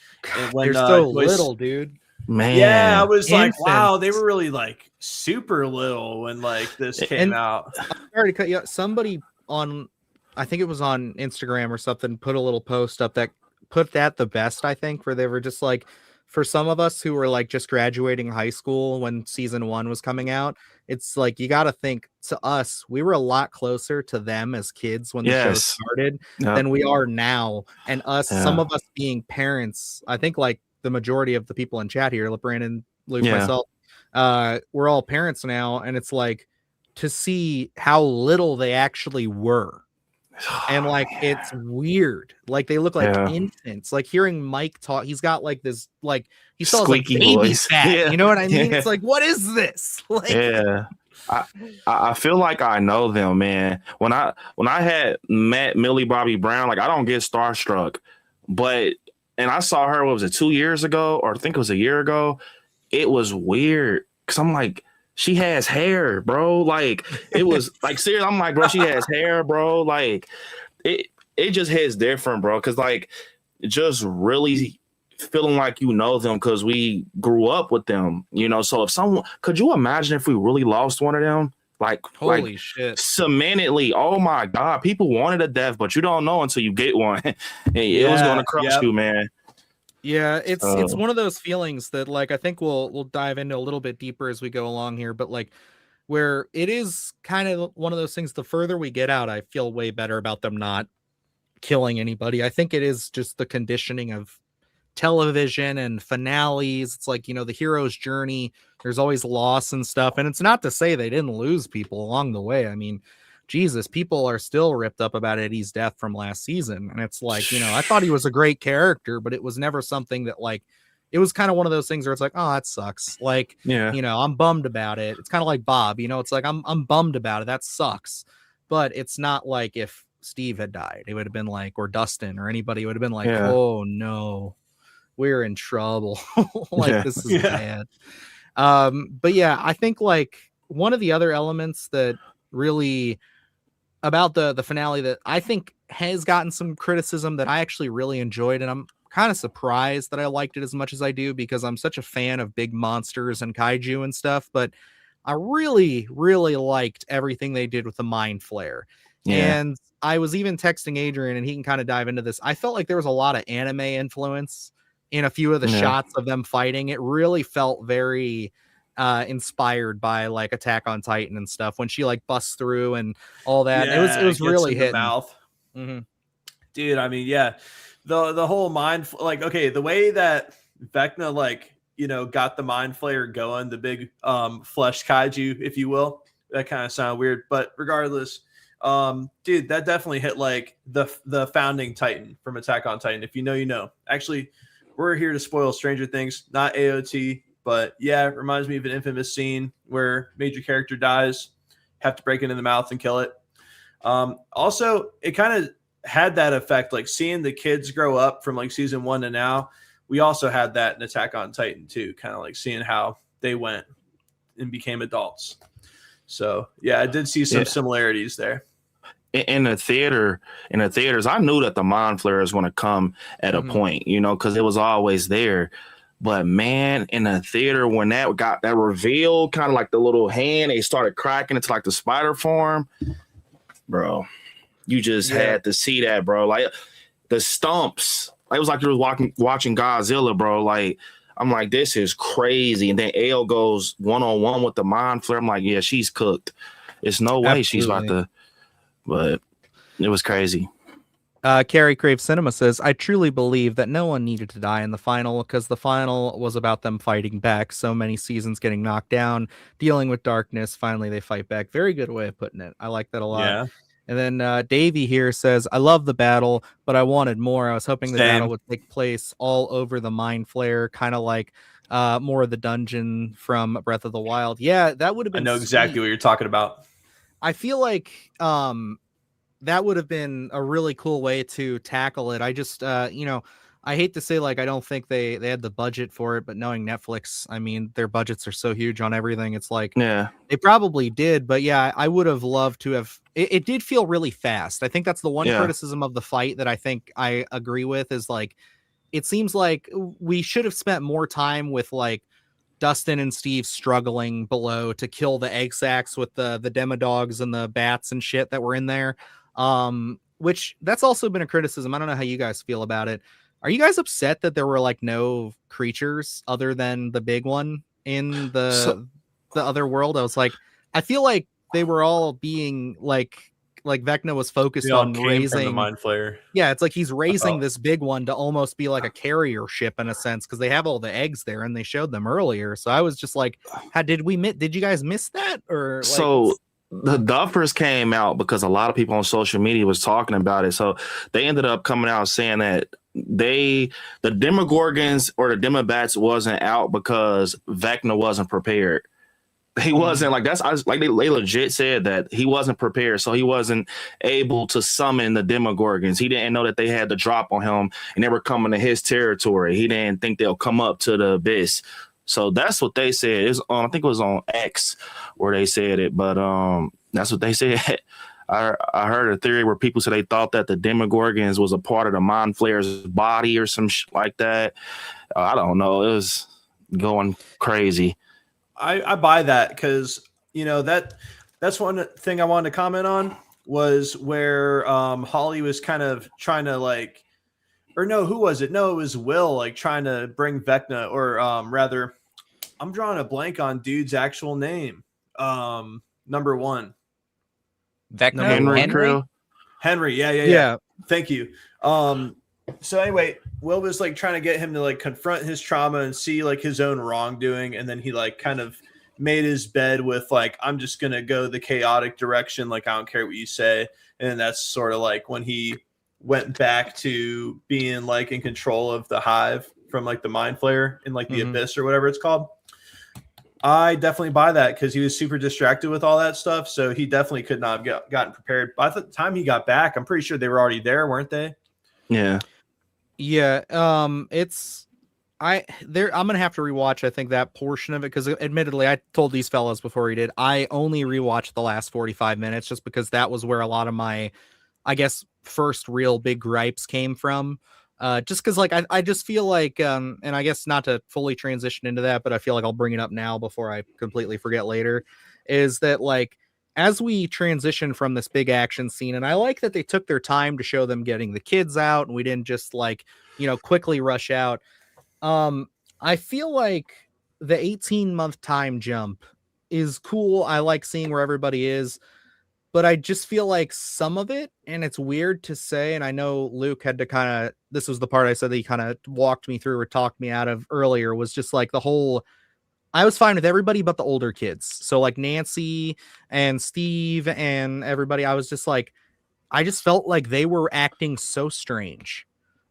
when They're so little, dude. Man. Yeah, I was like, wow, they Infants. were really like super little when like this came out. Sorry to cut you out. Somebody on, I think it was on Instagram or something, put a little post up that put that the best, I think, where they were just like, for some of us who were like just graduating high school when season 1 was coming out, it's like, you got to think, to us, we were a lot closer to them as kids when the show started than we are now. And some of us being parents, I think like the majority of the people in chat here, Brandon, Luke, myself, we're all parents now. And it's like, to see how little they actually were. And like, it's weird. Like, they look like infants. Like, hearing Mike talk, he's got like this, like, he still has like baby voice. fat. You know what I mean? It's like, what is this? Like, I feel like I know them, man. When I had met Millie Bobby Brown, like, I don't get starstruck, and I saw her, what was it, 2 years ago, or I think it was a year ago. It was weird, because I'm like, she has hair, bro. Like, it was like, seriously, I'm like, bro, she has hair, bro. Like, it it just hits different, bro. Because like, just really feeling like you know them because we grew up with them, you know. So if someone, could you imagine if we really lost one of them? Like, Holy shit. cementedly, oh my God, people wanted a death, but you don't know until you get one. And it was going to crush you, man. Yeah, it's one of those feelings that like I think we'll dive into a little bit deeper as we go along here, but like where it is kind of one of those things, the further we get out, I feel way better about them not killing anybody. I think it is just the conditioning of television and finales. It's like, you know, the hero's journey, there's always loss and stuff, and it's not to say they didn't lose people along the way. I mean, Jesus, people are still ripped up about Eddie's death from last season, and it's like, you know, I thought he was a great character, but it was never something that like, it was kind of one of those things where it's like, oh, that sucks. Like, Yeah. you know, I'm bummed about it. It's kind of like Bob, you know, it's like I'm bummed about it. That sucks. But it's not like if Steve had died, it would have been like, or Dustin or anybody would have been like, Yeah. oh no, we're in trouble. Like, Yeah. this is bad. But yeah, I think like one of the other elements that really about the finale that I think has gotten some criticism that I actually really enjoyed, and I'm kind of surprised that I liked it as much as I do because I'm such a fan of big monsters and kaiju and stuff, but I really, really liked everything they did with the Mind Flare. Yeah. And I was even texting Adrian, and he can kind of dive into this. I felt like there was a lot of anime influence in a few of the shots of them fighting. It really felt very inspired by like Attack on Titan and stuff when she like busts through and all that. Yeah, it was really hit hitting. Mouth. Mm-hmm. Dude, I mean, yeah, the whole mind, like, okay, the way that Vecna, like, you know, got the Mind Flayer going, the big flesh kaiju, if you will, that kind of sound weird, but regardless, dude, that definitely hit like the founding Titan from Attack on Titan. If you know, you know. Actually, we're here to spoil Stranger Things, not AOT, but yeah, it reminds me of an infamous scene where major character dies, have to break it in the mouth and kill it. Also, it kind of had that effect, like seeing the kids grow up from like season 1 to now. We also had that in Attack on Titan too, kind of like seeing how they went and became adults. So yeah, I did see some similarities there. In the theaters, I knew that the Mind Flare was going to come at a point, you know, because it was always there. But man, in the theater, when that got that reveal, kind of like the little hand, they started cracking into like the spider form, bro. You just had to see that, bro. Like the stumps, it was like you was watching Godzilla, bro. Like I'm like, this is crazy. And then Ale goes 1-on-1 with the Mind Flare. I'm like, yeah, she's cooked. It's no way she's about to. But it was crazy. Carrie Crave Cinema says, I truly believe that no one needed to die in the final because the final was about them fighting back. So many seasons getting knocked down, dealing with darkness. Finally, they fight back. Very good way of putting it. I like that a lot. Yeah. And then Davey here says, I love the battle, but I wanted more. I was hoping the battle would take place all over the Mind Flare, kind of like more of the dungeon from Breath of the Wild. Yeah, that would have been I know exactly what you're talking about. I feel like that would have been a really cool way to tackle it. I just, you know, I hate to say like I don't think they had the budget for it, but knowing Netflix, I mean, their budgets are so huge on everything. It's like, they probably did, but yeah, I would have loved to have. It did feel really fast. I think that's the one criticism of the fight that I think I agree with is like, it seems like we should have spent more time with like Dustin and Steve struggling below to kill the egg sacs with the demodogs and the bats and shit that were in there. Which that's also been a criticism. I don't know how you guys feel about it. Are you guys upset that there were like no creatures other than the big one in the other world? I was like, I feel like they were all being like Vecna was focused on raising the Mind Flayer. Yeah, it's like he's raising this big one to almost be like a carrier ship in a sense because they have all the eggs there and they showed them earlier. So I was just like, did you guys miss that? Or like, so the Duffers came out because a lot of people on social media was talking about it. So they ended up coming out saying that the Demogorgons or the Demobats wasn't out because Vecna wasn't prepared. He wasn't like they legit said that he wasn't prepared, so he wasn't able to summon the Demogorgons. He didn't know that they had the drop on him and they were coming to his territory. He didn't think they'll come up to the abyss. So that's what they said. I think it was on X where they said it, but that's what they said. I heard a theory where people said they thought that the Demogorgons was a part of the Mind Flayer's body or some like that. I don't know. It was going crazy. I buy that because that's one thing I wanted to comment on was where Holly was kind of trying to like, or no, who was it? No, it was Will like trying to bring Vecna, or rather, I'm drawing a blank on dude's actual name. Number one, Vecna, Henry Henry? Krill. Henry. Yeah. Thank you. So anyway, Will was like trying to get him to like confront his trauma and see like his own wrongdoing, and then he like kind of made his bed with like, I'm just gonna go the chaotic direction, like I don't care what you say. And that's sort of like when he went back to being like in control of the hive from like the Mind Flayer in like the abyss or whatever it's called. I definitely buy that because he was super distracted with all that stuff, so he definitely could not have gotten prepared. By the time he got back, I'm pretty sure they were already there, weren't they? Yeah. I'm gonna have to rewatch, I think, that portion of it, because admittedly I told these fellas before he did, I only rewatched the last 45 minutes just because that was where a lot of my, I guess, first real big gripes came from. Just because like I just feel like and I guess not to fully transition into that, but I feel like I'll bring it up now before I completely forget later, is that like as we transition from this big action scene, and I like that they took their time to show them getting the kids out and we didn't just like, quickly rush out. I feel like the 18-month time jump is cool. I like seeing where everybody is, but I just feel like some of it, and it's weird to say, and I know Luke had to this was the part I said that he kind of walked me through or talked me out of earlier, was just like the whole, I was fine with everybody but the older kids. So like Nancy and Steve and everybody, I was just like, I just felt like they were acting so strange.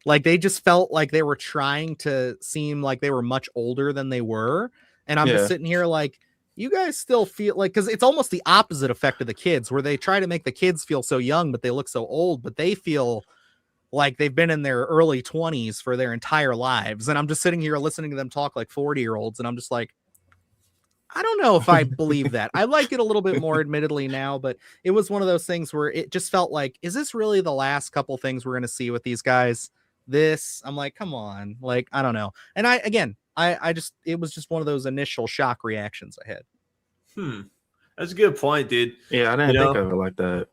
Like they just felt like they were trying to seem like they were much older than they were. And I'm just sitting here like, you guys still feel like, because it's almost the opposite effect of the kids, where they try to make the kids feel so young, but they look so old, but they feel like they've been in their early 20s for their entire lives. And I'm just sitting here listening to them talk like 40-year-olds. And I'm just like, I don't know if I believe that. I like it a little bit more, admittedly, now, but it was one of those things where it just felt like, is this really the last couple things we're going to see with these guys? I'm like, come on. Like, I don't know. And I just, it was just one of those initial shock reactions I had. That's a good point, dude. Yeah, I didn't think of it like that.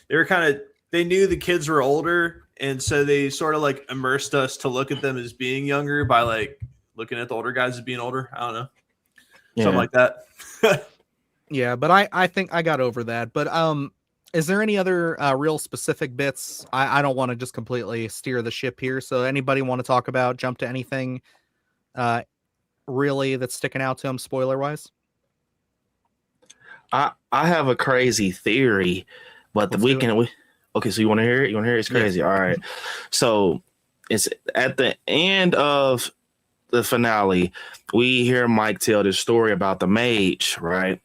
They were they knew the kids were older, and so they sort of like immersed us to look at them as being younger by like looking at the older guys as being older. I don't know. Something like that. Yeah, but I think I got over that. But is there any other real specific bits? I don't want to just completely steer the ship here. So anybody want to talk about, jump to anything really that's sticking out to them spoiler wise? I have a crazy theory, but okay, so you want to hear it? You want to hear it? It's crazy. Yeah. All right. So it's at the end of the finale, we hear Mike tell this story about the mage, right?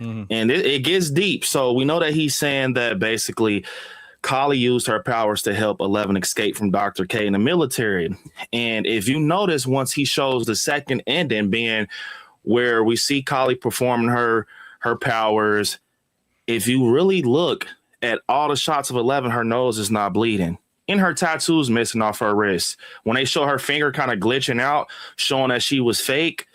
Mm-hmm. And it gets deep. So we know that he's saying that basically Kali used her powers to help Eleven escape from Dr. K in the military. And if you notice, once he shows the second ending being where we see Kali performing her powers, if you really look at all the shots of Eleven, her nose is not bleeding. And her tattoos missing off her wrist. When they show her finger kind of glitching out, showing that she was fake.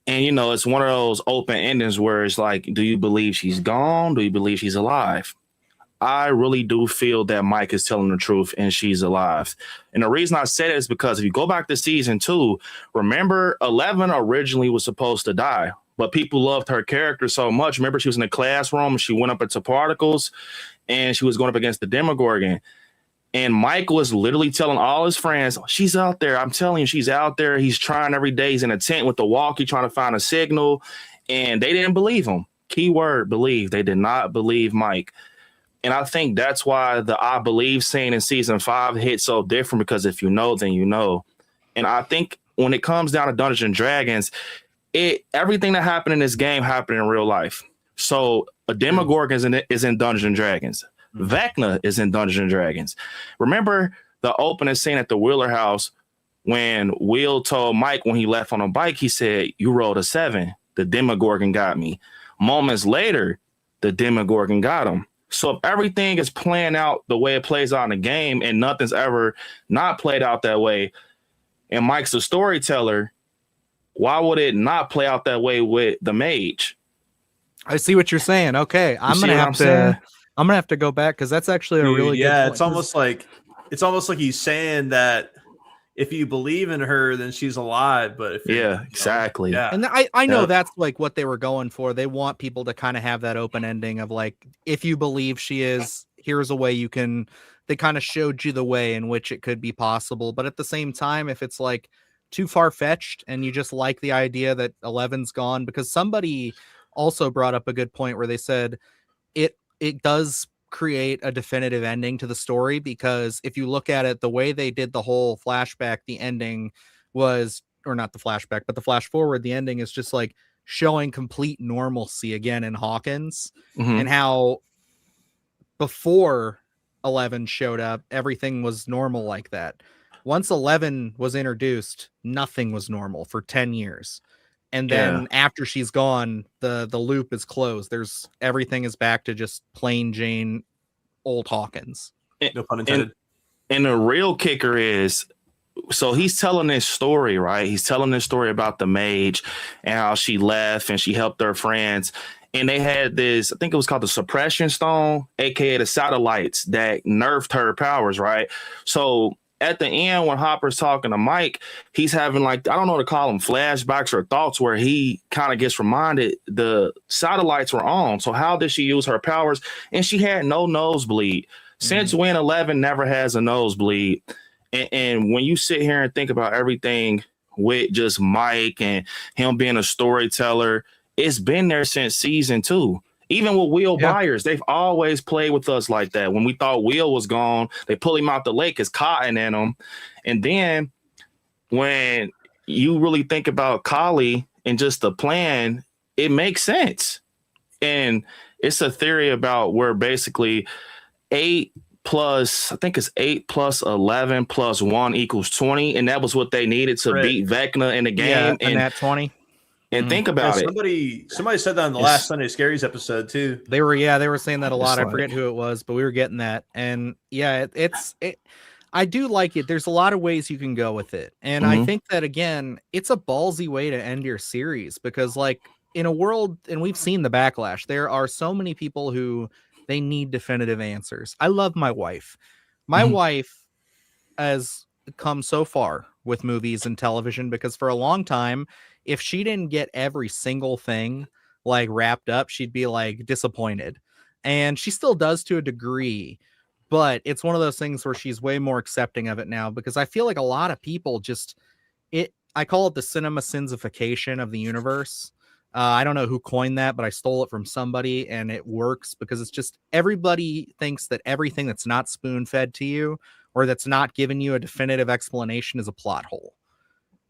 And, it's one of those open endings where it's like, do you believe she's gone? Do you believe she's alive? I really do feel that Mike is telling the truth and she's alive. And the reason I say that is because if you go back to season 2, remember 11 originally was supposed to die, but people loved her character so much. Remember, she was in the classroom, she went up into particles and she was going up against the Demogorgon. And Mike was literally telling all his friends, she's out there. I'm telling you, she's out there. He's trying every day. He's in a tent with the walkie trying to find a signal. And they didn't believe him. Keyword, believe. They did not believe Mike. And I think that's why the I believe scene in season 5 hit so different, because if you know, then you know. And I think when it comes down to Dungeons and Dragons, everything that happened in this game happened in real life. So a Demogorgon is in Dungeons and Dragons. Vecna is in Dungeons and Dragons. Remember the opening scene at the Wheeler house when Will told Mike when he left on a bike, he said, you rolled a 7. The Demogorgon got me. Moments later, the Demogorgon got him. So if everything is playing out the way it plays out in the game and nothing's ever not played out that way, and Mike's a storyteller, why would it not play out that way with the mage? I see what you're saying. Okay, I'm gonna have to go back because that's actually a Dude, really good point. it's almost like he's saying that if you believe in her, then she's alive. But if exactly. Yeah. And I know that's like what they were going for. They want people to kind of have that open ending of like, if you believe she is, here's a way you can. They kind of showed you the way in which it could be possible. But at the same time, if it's like too far fetched and you just like the idea that 11's gone, because somebody also brought up a good point where they said it does create a definitive ending to the story, because if you look at it, the way they did the whole flashback, the ending was, or not the flashback, but the flash forward, the ending is just like showing complete normalcy again in Hawkins, and how before 11 showed up, everything was normal like that. Once 11 was introduced, nothing was normal for 10 years. And then after she's gone, the loop is closed. Everything is back to just plain Jane old Hawkins. No pun intended. And the real kicker is, so he's telling this story, right? He's telling this story about the mage and how she left and she helped her friends. And they had this, I think it was called the suppression stone, aka the satellites that nerfed her powers, right? So at the end, when Hopper's talking to Mike, he's having like, I don't know what to call them, flashbacks or thoughts where he kind of gets reminded the satellites were on. So how did she use her powers? And she had no nosebleed. Since when 11 never has a nosebleed. And when you sit here and think about everything with just Mike and him being a storyteller, it's been there since season 2. Even with Will Byers, they've always played with us like that. When we thought Will was gone, they pull him out the lake, it's cotton in him. And then when you really think about Kali and just the plan, it makes sense. And it's a theory about where basically 8 plus, I think it's 8 plus 11 plus 1 equals 20. And that was what they needed to beat Vecna in the game. Yeah, and that 20. And think about it. Somebody said that in the last Sunday Scaries episode too. They were saying that a lot. I forget who it was, but we were getting that. And yeah, I do like it. There's a lot of ways you can go with it. And I think that again, it's a ballsy way to end your series, because like in a world, and we've seen the backlash, there are so many people who they need definitive answers. I love my wife. My wife has come so far with movies and television, because for a long time, if she didn't get every single thing like wrapped up, she'd be like disappointed. And she still does to a degree, but it's one of those things where she's way more accepting of it now, because I feel like a lot of people I call it the cinema sinsification of the universe. I don't know who coined that, but I stole it from somebody, and it works because it's just everybody thinks that everything that's not spoon-fed to you or that's not giving you a definitive explanation is a plot hole.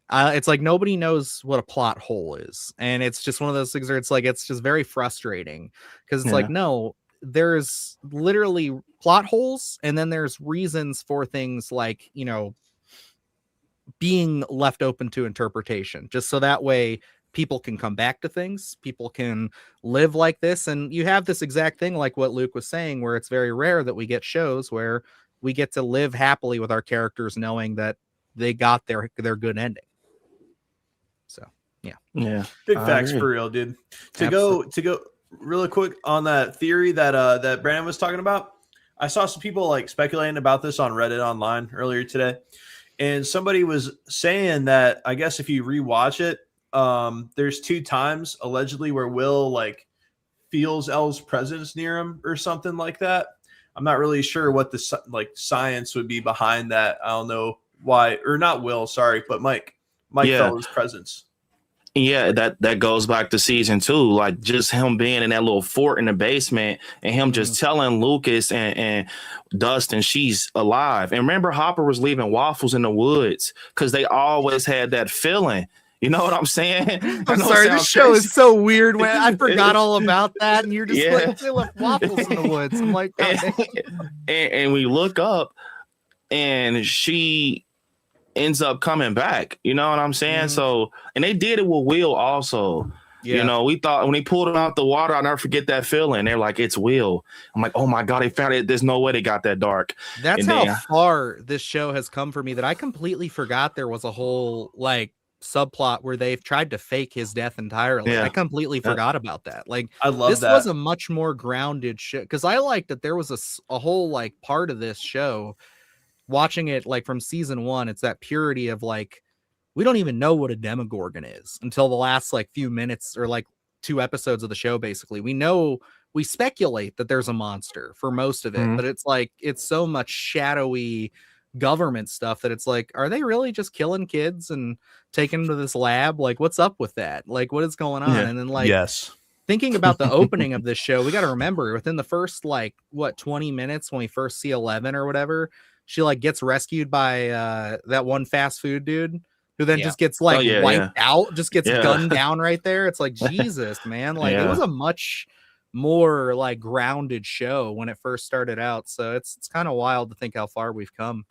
It's like nobody knows what a plot hole is. And it's just one of those things where it's like, it's just very frustrating, because it's like, no, there's literally plot holes. And then there's reasons for things like, being left open to interpretation, just so that way people can come back to things. People can live like this. And you have this exact thing like what Luke was saying, where it's very rare that we get shows where we get to live happily with our characters, knowing that they got their good ending. So big facts for real, dude. To go really quick on that theory that that Brandon was talking about, I saw some people like speculating about this on Reddit online earlier today, and somebody was saying that I guess if you rewatch it, there's 2 times allegedly where Will like feels Elle's presence near him or something like that. I'm not really sure what the like science would be behind that. I don't know why, or not Will, sorry, but Mike felt his presence. Yeah, that goes back to season 2, like just him being in that little fort in the basement and him just telling Lucas and Dustin she's alive. And remember, Hopper was leaving waffles in the woods because they always had that feeling. You know what I'm saying? I'm sorry, this show is so weird. When I forgot all about that, and you're just like, they left waffles in the woods. I'm like, and we look up, and she ends up coming back. You know what I'm saying? So, and they did it with Will also. You know, we thought when he pulled him out the water, I'll never forget that feeling. They're like, it's Will. I'm like, oh my God, they found it. There's no way they got that dark. That's how far this show has come for me that I completely forgot there was a whole like subplot where they've tried to fake his death entirely. I completely forgot about that. Like, I love this that. was a much more grounded show because I liked that there was a whole like part of this show watching it like from season 1. It's that purity of like, we don't even know what a Demogorgon is until the last like few minutes or like 2 episodes of the show. Basically, we speculate that there's a monster for most of it, but it's like, it's so much shadowy government stuff that it's like, are they really just killing kids and taking them to this lab? Like, what's up with that? Like, what is going on? And then like, thinking about the opening of this show, we got to remember within the first like 20 minutes when we first see 11 or whatever, she like gets rescued by that one fast food dude who then just gets like wiped out, just gets gunned down right there. It's like, Jesus, man. Like, it was a much more like grounded show when it first started out. So it's kind of wild to think how far we've come.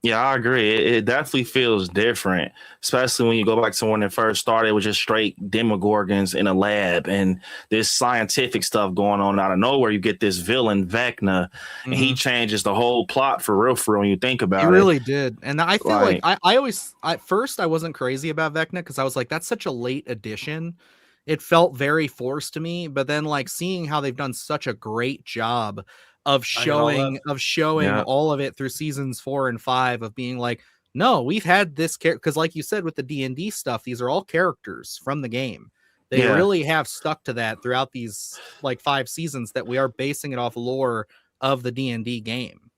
Yeah, I agree. It definitely feels different, especially when you go back to when it first started. It was just straight Demogorgons in a lab and this scientific stuff going on out of nowhere. You get this villain, Vecna, and he changes the whole plot for real when you think about it. He really did. And I feel like I always, at first I wasn't crazy about Vecna because I was like, that's such a late addition. It felt very forced to me. But then like seeing how they've done such a great job of showing all of it through seasons 4 and 5 of being like, no, we've had this character, because like you said with the D&D stuff, these are all characters from the game. They really have stuck to that throughout these like 5 seasons, that we are basing it off lore of the D&D game.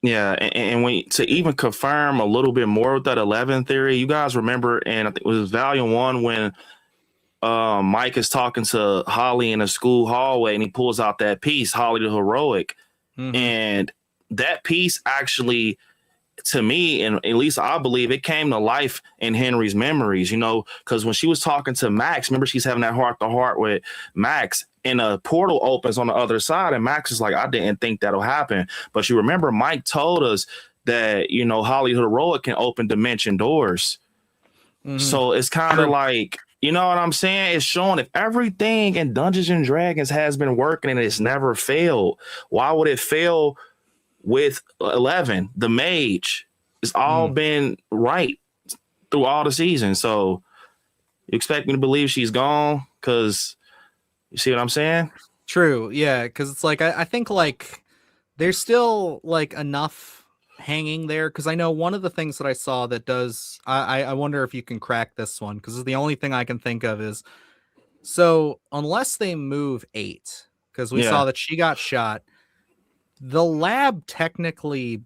Yeah, and when to even confirm a little bit more with that 11 theory, you guys remember, and I think it was Volume 1 when Mike is talking to Holly in a school hallway and he pulls out that piece, Holly the Heroic. And that piece actually, to me, and at least I believe, it came to life in Henry's memories, you know, because when she was talking to Max, remember she's having that heart to heart with Max, and a portal opens on the other side, and Max is like, I didn't think that'll happen. But you remember Mike told us that, you know, Holly the Heroic can open dimension doors. So it's kind of like, you know what I'm saying? It's showing if everything in Dungeons and Dragons has been working and it's never failed, why would it fail with 11? The mage, it's all been right through all the seasons. So you expect me to believe she's gone? Because you see what I'm saying? True. Yeah. Because it's like, I think like there's still like enough hanging there, because I know one of the things that I saw that does, I wonder if you can crack this one, because the only thing I can think of is, so unless they move 8, because we saw that she got shot, the lab technically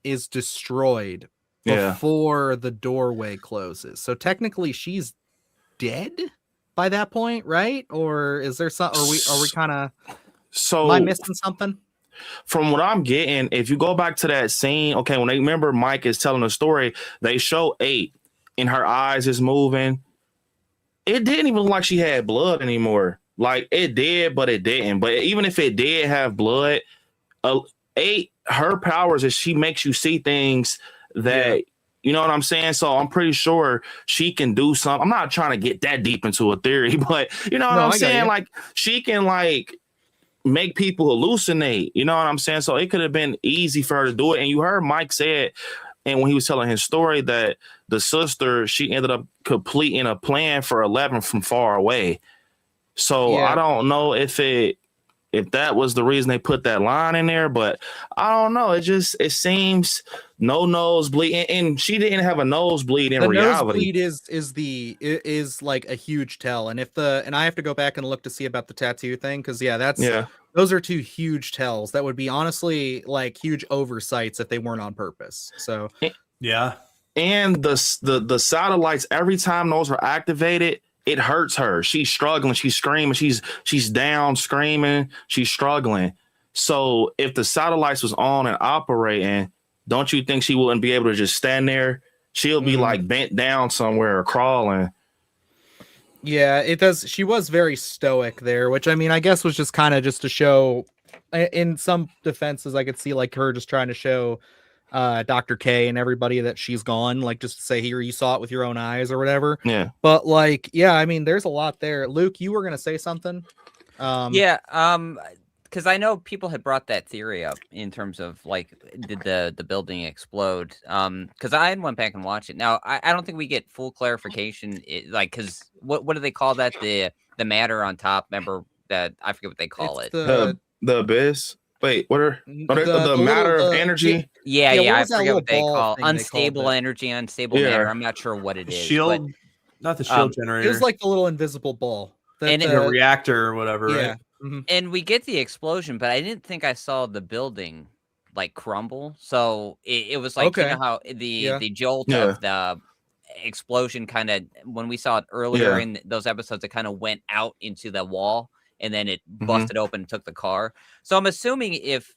is destroyed before the doorway closes, so technically she's dead by that point, right? Or is there some, are we kind of, am I missing something? From what I'm getting, if you go back to that scene, okay, when they remember Mike is telling the story, they show 8 and her eyes is moving. It didn't even look like she had blood anymore. Like, it did, but it didn't. But even if it did have blood, 8, her powers is she makes you see things that, you know what I'm saying? So I'm pretty sure she can do something. I'm not trying to get that deep into a theory, but you know what I'm saying? Like, she can like make people hallucinate, you know what I'm saying? So it could have been easy for her to do it. And you heard Mike say it, and when he was telling his story, that the sister, she ended up completing a plan for 11 from far away. So I don't know if that was the reason they put that line in there, but I don't know. It seems no nosebleed, and she didn't have a nosebleed in reality. Nosebleed is like a huge tell, and and I have to go back and look to see about the tattoo thing, because those are 2 huge tells that would be honestly like huge oversights if they weren't on purpose. So and the satellites, every time those are activated, it hurts her. She's struggling. She's screaming. She's down, screaming. She's struggling. So if the satellites was on and operating, don't you think she wouldn't be able to just stand there? She'll be like bent down somewhere or crawling. Yeah, it does. She was very stoic there, which I mean, I guess was just kind of just to show, in some defenses, I could see like her just trying to show Dr. K and everybody that she's gone, like just to say here you saw it with your own eyes or whatever. Yeah. But like, yeah, I mean, there's a lot there. Luke, you were gonna say something. Yeah, because I know people had brought that theory up in terms of like, did the building explode? Because I went back and watched it. Now I don't think we get full clarification. Like, because what do they call that? The matter on top. Remember that? I forget what they call It's it. The abyss. Wait, what are the the matter little- of the- energy? Yeah, Yeah, what I was that forget what they little ball call thing they called unstable it? energy, unstable Yeah. matter. I'm not sure what it is. Shield, not the shield It generator. was like the little invisible ball. And the reactor or whatever, yeah. right? Mhm. And we get the explosion, but I didn't think I saw the building like crumble. So it was like, you Okay. know how Yeah. the jolt Yeah. of the explosion kind of, when we saw it earlier Yeah. in those episodes, it kind of went out into the wall and then it Mhm. busted open and took the car. So I'm assuming if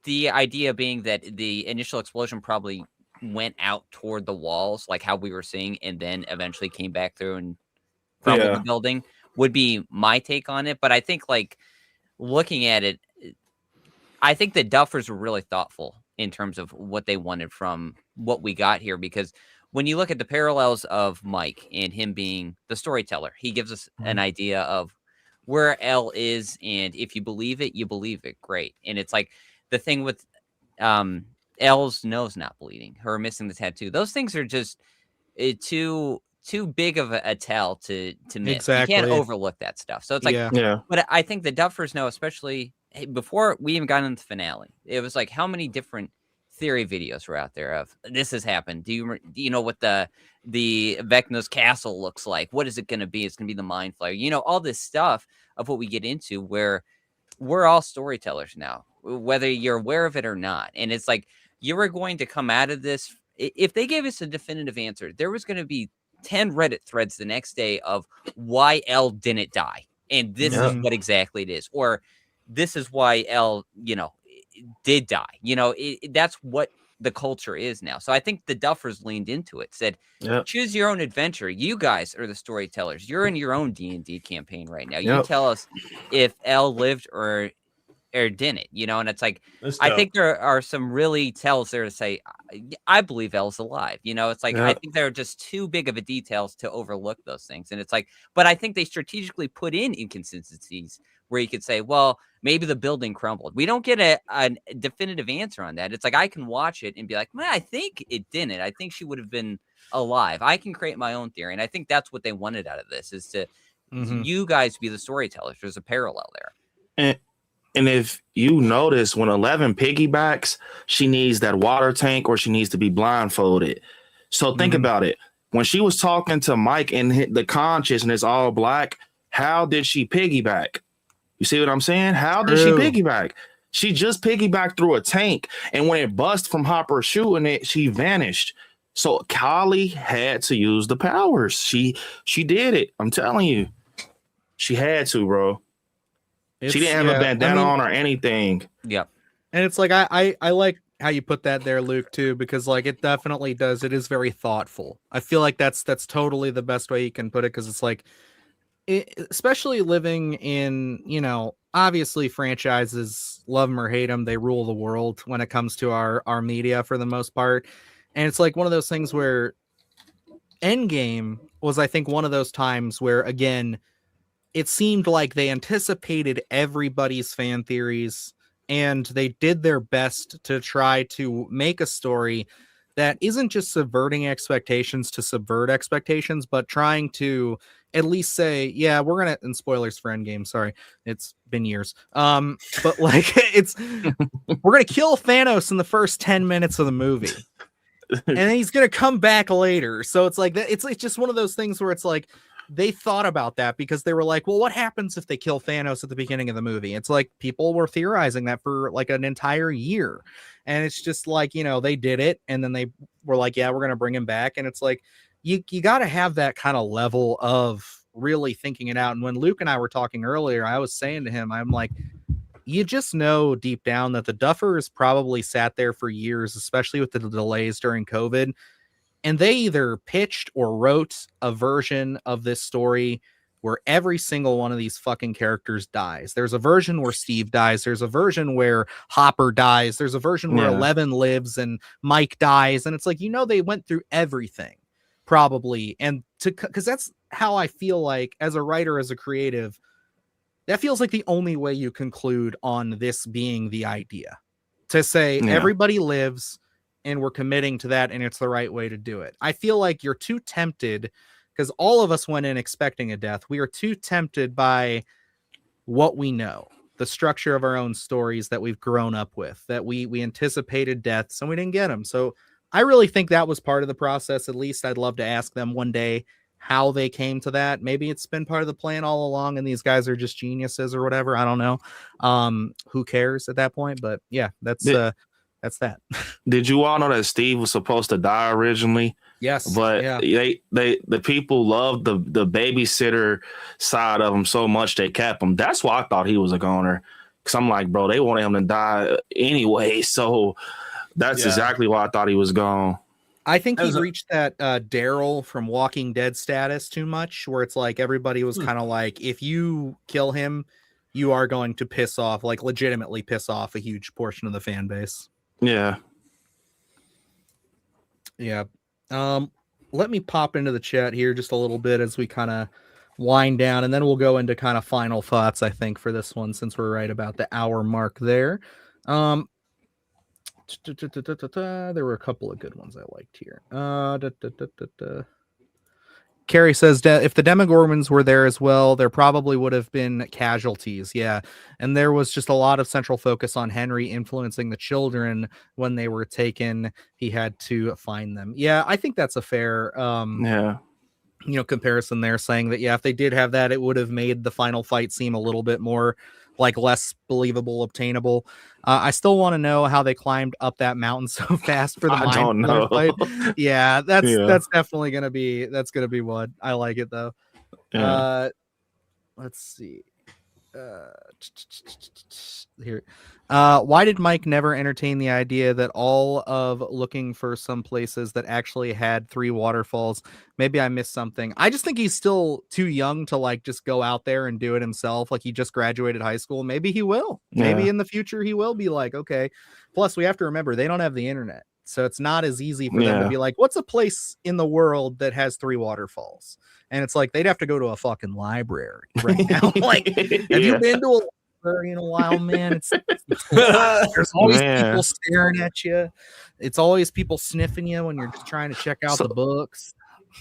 the idea being that the initial explosion probably went out toward the walls, like how we were seeing, and then eventually came back through and crumbled Yeah. the building, would be my take on it. But I think, like, looking at it, I think the Duffers were really thoughtful in terms of what they wanted from what we got here, because when you look at the parallels of Mike and him being the storyteller, he gives us an idea of where Elle is, and if you believe it, you believe it. Great. And it's like the thing with Elle's nose not bleeding, her missing the tattoo. Those things are just too big of a tell to miss. Exactly. You can't overlook that stuff. So it's like, Yeah. Yeah. but I think the Duffers know, especially before we even got into the finale, it was like, how many different theory videos were out there of this has happened? Do you know what the Vecna's castle looks like? What is it going to be? It's going to be the Mind Flayer. You know, all this stuff of what we get into, where we're all storytellers now, whether you're aware of it or not. And it's like, you were going to come out of this. If they gave us a definitive answer, there was going to be 10 Reddit threads the next day of why Elle didn't die. And this is what exactly it is. Or this is why Elle, did die. That's what the culture is now. So I think the Duffers leaned into it, said, choose your own adventure. You guys are the storytellers. You're in your own D&D campaign right now. You tell us if Elle lived or didn't, and it's like, I think there are some really tells there to say, I believe Elle's alive. It's like, I think they're just too big of a details to overlook those things. And it's like, but I think they strategically put in inconsistencies where you could say, well, maybe the building crumbled. We don't get a definitive answer on that. It's like, I can watch it and be like, man, I think it didn't. I think she would have been alive. I can create my own theory. And I think that's what they wanted out of this, is to you guys be the storytellers. There's a parallel there. And if you notice, when 11 piggybacks, she needs that water tank or she needs to be blindfolded. So think about it. When she was talking to Mike and hit the conscious and it's all black, how did she piggyback? You see what I'm saying? How did she piggyback? She just piggybacked through a tank. And when it bust from Hopper shooting it, she vanished. So Kali had to use the powers. She did it. I'm telling you. She had to, bro. She didn't have a bandana on or anything. Yep. And it's like, I like how you put that there, Luke, too, because like it definitely does. It is very thoughtful. I feel like that's totally the best way you can put it, because it's like, especially living in, obviously franchises, love them or hate them, they rule the world when it comes to our media for the most part. And it's like one of those things where Endgame was, I think, one of those times where, again, it seemed like they anticipated everybody's fan theories and they did their best to try to make a story that isn't just subverting expectations to subvert expectations, but trying to at least say, yeah, we're gonna, and spoilers for Endgame, sorry, it's been years, but like we're gonna kill Thanos in the first 10 minutes of the movie and then he's gonna come back later. So it's like it's just one of those things where it's like they thought about that, because they were like, well, what happens if they kill Thanos at the beginning of the movie? It's like people were theorizing that for like an entire year. And it's just like, they did it. And then they were like, yeah, we're going to bring him back. And it's like, you got to have that kind of level of really thinking it out. And when Luke and I were talking earlier, I was saying to him, I'm like, you just know deep down that the Duffers probably sat there for years, especially with the delays during COVID. And they either pitched or wrote a version of this story where every single one of these fucking characters dies. There's a version where Steve dies. There's a version where Hopper dies. There's a version where Yeah. Eleven lives and Mike dies. And it's like, they went through everything probably. And because that's how I feel like as a writer, as a creative, that feels like the only way you conclude on this being the idea, to say everybody lives and we're committing to that and it's the right way to do it. I feel like you're too tempted, because all of us went in expecting a death. We are too tempted by what we know, the structure of our own stories that we've grown up with, that we anticipated deaths and we didn't get them. So I really think that was part of the process. At least I'd love to ask them one day how they came to that. Maybe it's been part of the plan all along and these guys are just geniuses or whatever. I don't know. Who cares at that point? But yeah, that's that. Did you all know that Steve was supposed to die originally? Yes, but the people loved the babysitter side of him so much they kept him. That's why I thought he was a goner. Because I'm like, bro, they wanted him to die anyway. So that's exactly why I thought he was gone. I think he reached that Daryl from Walking Dead status too much, where it's like everybody was kind of like, if you kill him, you are going to piss off, like legitimately piss off a huge portion of the fan base. Yeah. Yeah. Let me pop into the chat here just a little bit as we kind of wind down, and then we'll go into kind of final thoughts, I think, for this one, since we're right about the hour mark there. There were a couple of good ones I liked here. Carrie says, if the Demogorgons were there as well, there probably would have been casualties. Yeah. And there was just a lot of central focus on Henry influencing the children when they were taken. He had to find them. Yeah, I think that's a fair comparison there, saying that, if they did have that, it would have made the final fight seem a little bit more like less believable, obtainable. I still want to know how they climbed up that mountain so fast for the mind fight. Yeah, that's definitely gonna be one. I like it though. Yeah. Let's see. Here. Why did Mike never entertain the idea that all of looking for some places that actually had 3 waterfalls? Maybe I missed something. I just think he's still too young to like just go out there and do it himself. Like, he just graduated high school. Maybe he will. Maybe in the future he will be like, okay. Plus, we have to remember they don't have the internet, so it's not as easy for them to be like, what's a place in the world that has 3 waterfalls? And it's like they'd have to go to a fucking library right now. Like, have you been to a library in a while, man? There's always people staring at you. It's always people sniffing you when you're just trying to check out the books.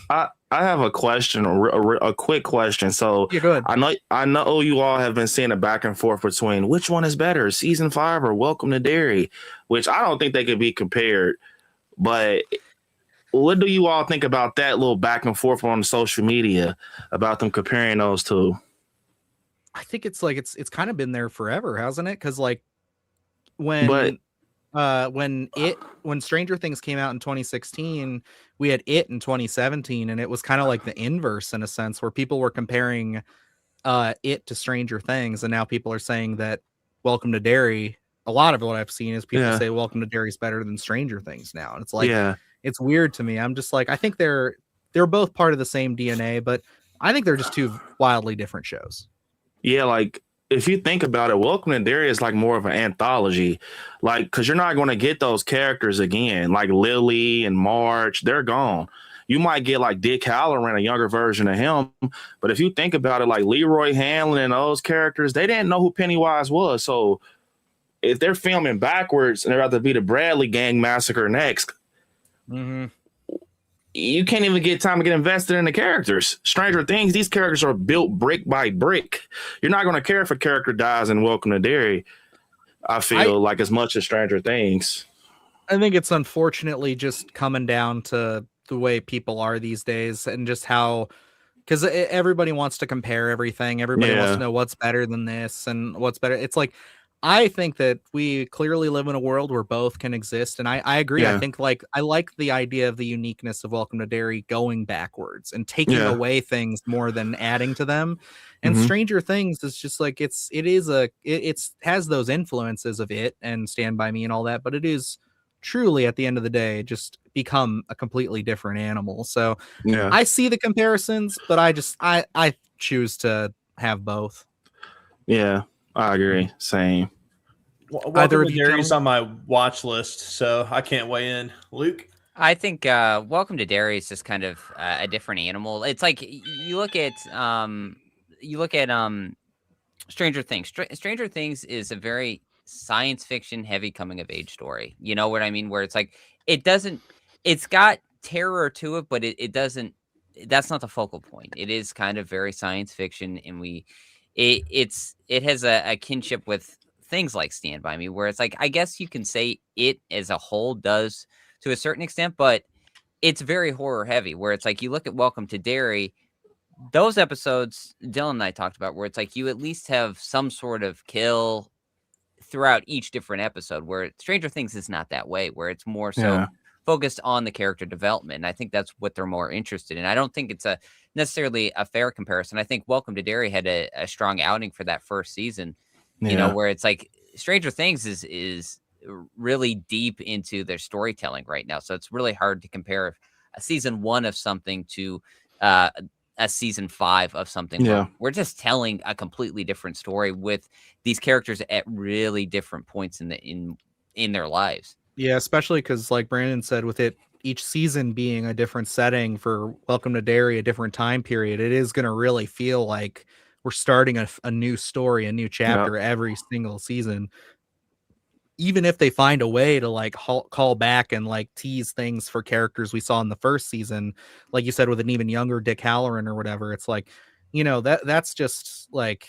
I have a question, a quick question. So go ahead. I know you all have been seeing a back and forth between which one is better, season 5 or Welcome to Derry, which I don't think they could be compared. But what do you all think about that little back and forth on social media about them comparing those two? I think it's like it's kind of been there forever, hasn't it? Because like when Stranger Things came out in 2016, we had it in 2017, and it was kind of like the inverse in a sense, where people were comparing it to Stranger Things, and now people are saying that Welcome to Derry, a lot of what I've seen is people say Welcome to Derry is better than Stranger Things now, and it's like it's weird to me. I'm just like, I think they're both part of the same DNA, but I think they're just two wildly different shows. Yeah, like if you think about it, Welcome to Derry is like more of an anthology, like, because you're not going to get those characters again, like Lily and Marge, they're gone. You might get like Dick Halloran, a younger version of him, but if you think about it, like Leroy Hamlin and those characters, they didn't know who Pennywise was. So if they're filming backwards and they're about to be the Bradley Gang massacre next, you can't even get time to get invested in the characters. Stranger Things, these characters are built brick by brick. You're not going to care if a character dies in Welcome to Derry, I feel like, as much as Stranger Things. I think it's unfortunately just coming down to the way people are these days, and just how, because everybody wants to compare everything. Everybody wants to know what's better than this and what's better. It's like, I think that we clearly live in a world where both can exist. And I agree. I think like, I like the idea of the uniqueness of Welcome to Derry going backwards and taking away things more than adding to them. And Stranger Things is just like, it has those influences of it and Stand By Me and all that, but it is truly at the end of the day just become a completely different animal. So I see the comparisons, but I choose to have both. Yeah, I agree. Same. Welcome Either to of you Dairy's gentlemen? on my watch list, so I can't weigh in. Luke? I think Welcome to Derry is just kind of a different animal. It's like you look at Stranger Things. Stranger Things is a very science fiction heavy coming of age story. You know what I mean? Where it's like it doesn't. It's got terror to it, but it doesn't. That's not the focal point. It is kind of very science fiction, and it has a kinship with things like Stand By Me, where it's like I guess you can say it as a whole does to a certain extent, but it's very horror heavy. Where it's like you look at Welcome to Derry, those episodes Dylan and I talked about, where it's like you at least have some sort of kill throughout each different episode, where Stranger Things is not that way, where it's more so Yeah. focused on the character development. And I think that's what they're more interested in. I don't think it's a necessarily a fair comparison. I think Welcome to Derry had a strong outing for that first season, Yeah. where it's like Stranger Things is really deep into their storytelling right now. So it's really hard to compare a season 1 of something to a season 5 of something. Yeah. We're just telling a completely different story with these characters at really different points in their lives. Yeah, especially because, like Brandon said, with it each season being a different setting for Welcome to Derry, a different time period, it is going to really feel like we're starting a new story, a new chapter every single season. Even if they find a way to like call back and like tease things for characters we saw in the first season, like you said, with an even younger Dick Halloran or whatever, it's like, that's just like,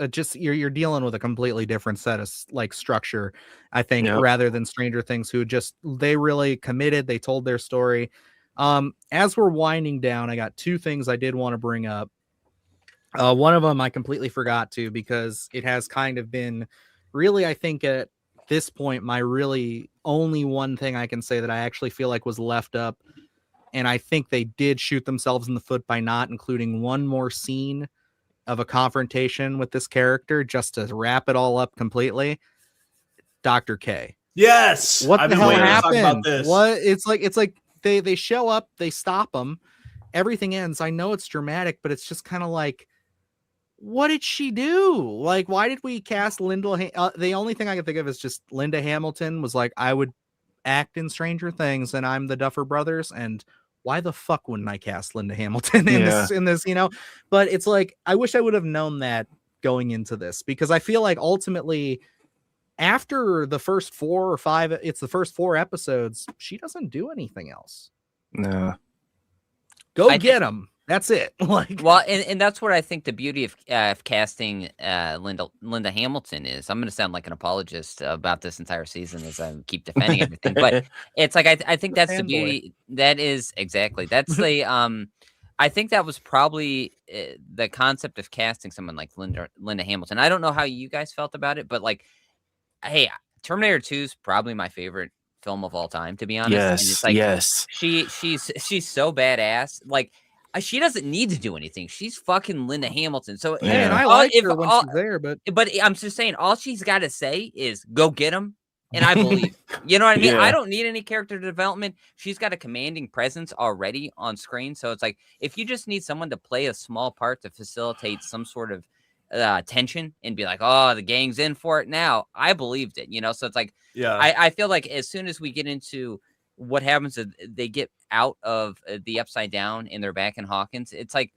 just you're dealing with a completely different set of like structure, I think, Yep. rather than Stranger Things, who just they really committed, they told their story. As we're winding down, I got 2 things I did want to bring up. One of them I completely forgot to, because it has kind of been really, I think at this point, my really only one thing I can say that I actually feel like was left up, and I think they did shoot themselves in the foot by not including one more scene of a confrontation with this character just to wrap it all up completely. Dr. K. Yes. What I've the been hell waiting to talk happened? about this. What? It's like they show up, they stop them, everything ends. I know it's dramatic, but it's just kind of like, what did she do? Like, why did we cast Linda? The only thing I can think of is just Linda Hamilton was like, I would act in Stranger Things, and I'm the Duffer Brothers, and why the fuck wouldn't I cast Linda Hamilton in this? But it's like, I wish I would have known that going into this, because I feel like ultimately, after the first 4 or 5, it's the first 4 episodes, she doesn't do anything else. No. Go get them. That's it. Like, well, and that's what I think the beauty of casting Linda Hamilton is. I'm going to sound like an apologist about this entire season as I keep defending everything, but it's like I think that's the beauty. That is exactly that's the I think that was probably the concept of casting someone like Linda Hamilton. I don't know how you guys felt about it, but like, hey, Terminator 2 is probably my favorite film of all time, to be honest. Yes, and it's like, yes. She's so badass. Like, she doesn't need to do anything. She's fucking Linda Hamilton. So, and I like her when she's there, but I'm just saying, all she's got to say is go get him, and I believe. You know what I mean? Yeah. I don't need any character development. She's got a commanding presence already on screen. So it's like, if you just need someone to play a small part to facilitate some sort of tension and be like, oh, the gang's in for it now, I believed it. So it's like, yeah, I feel like as soon as we get into what happens, they get out of the Upside Down and they're back in Hawkins. It's like,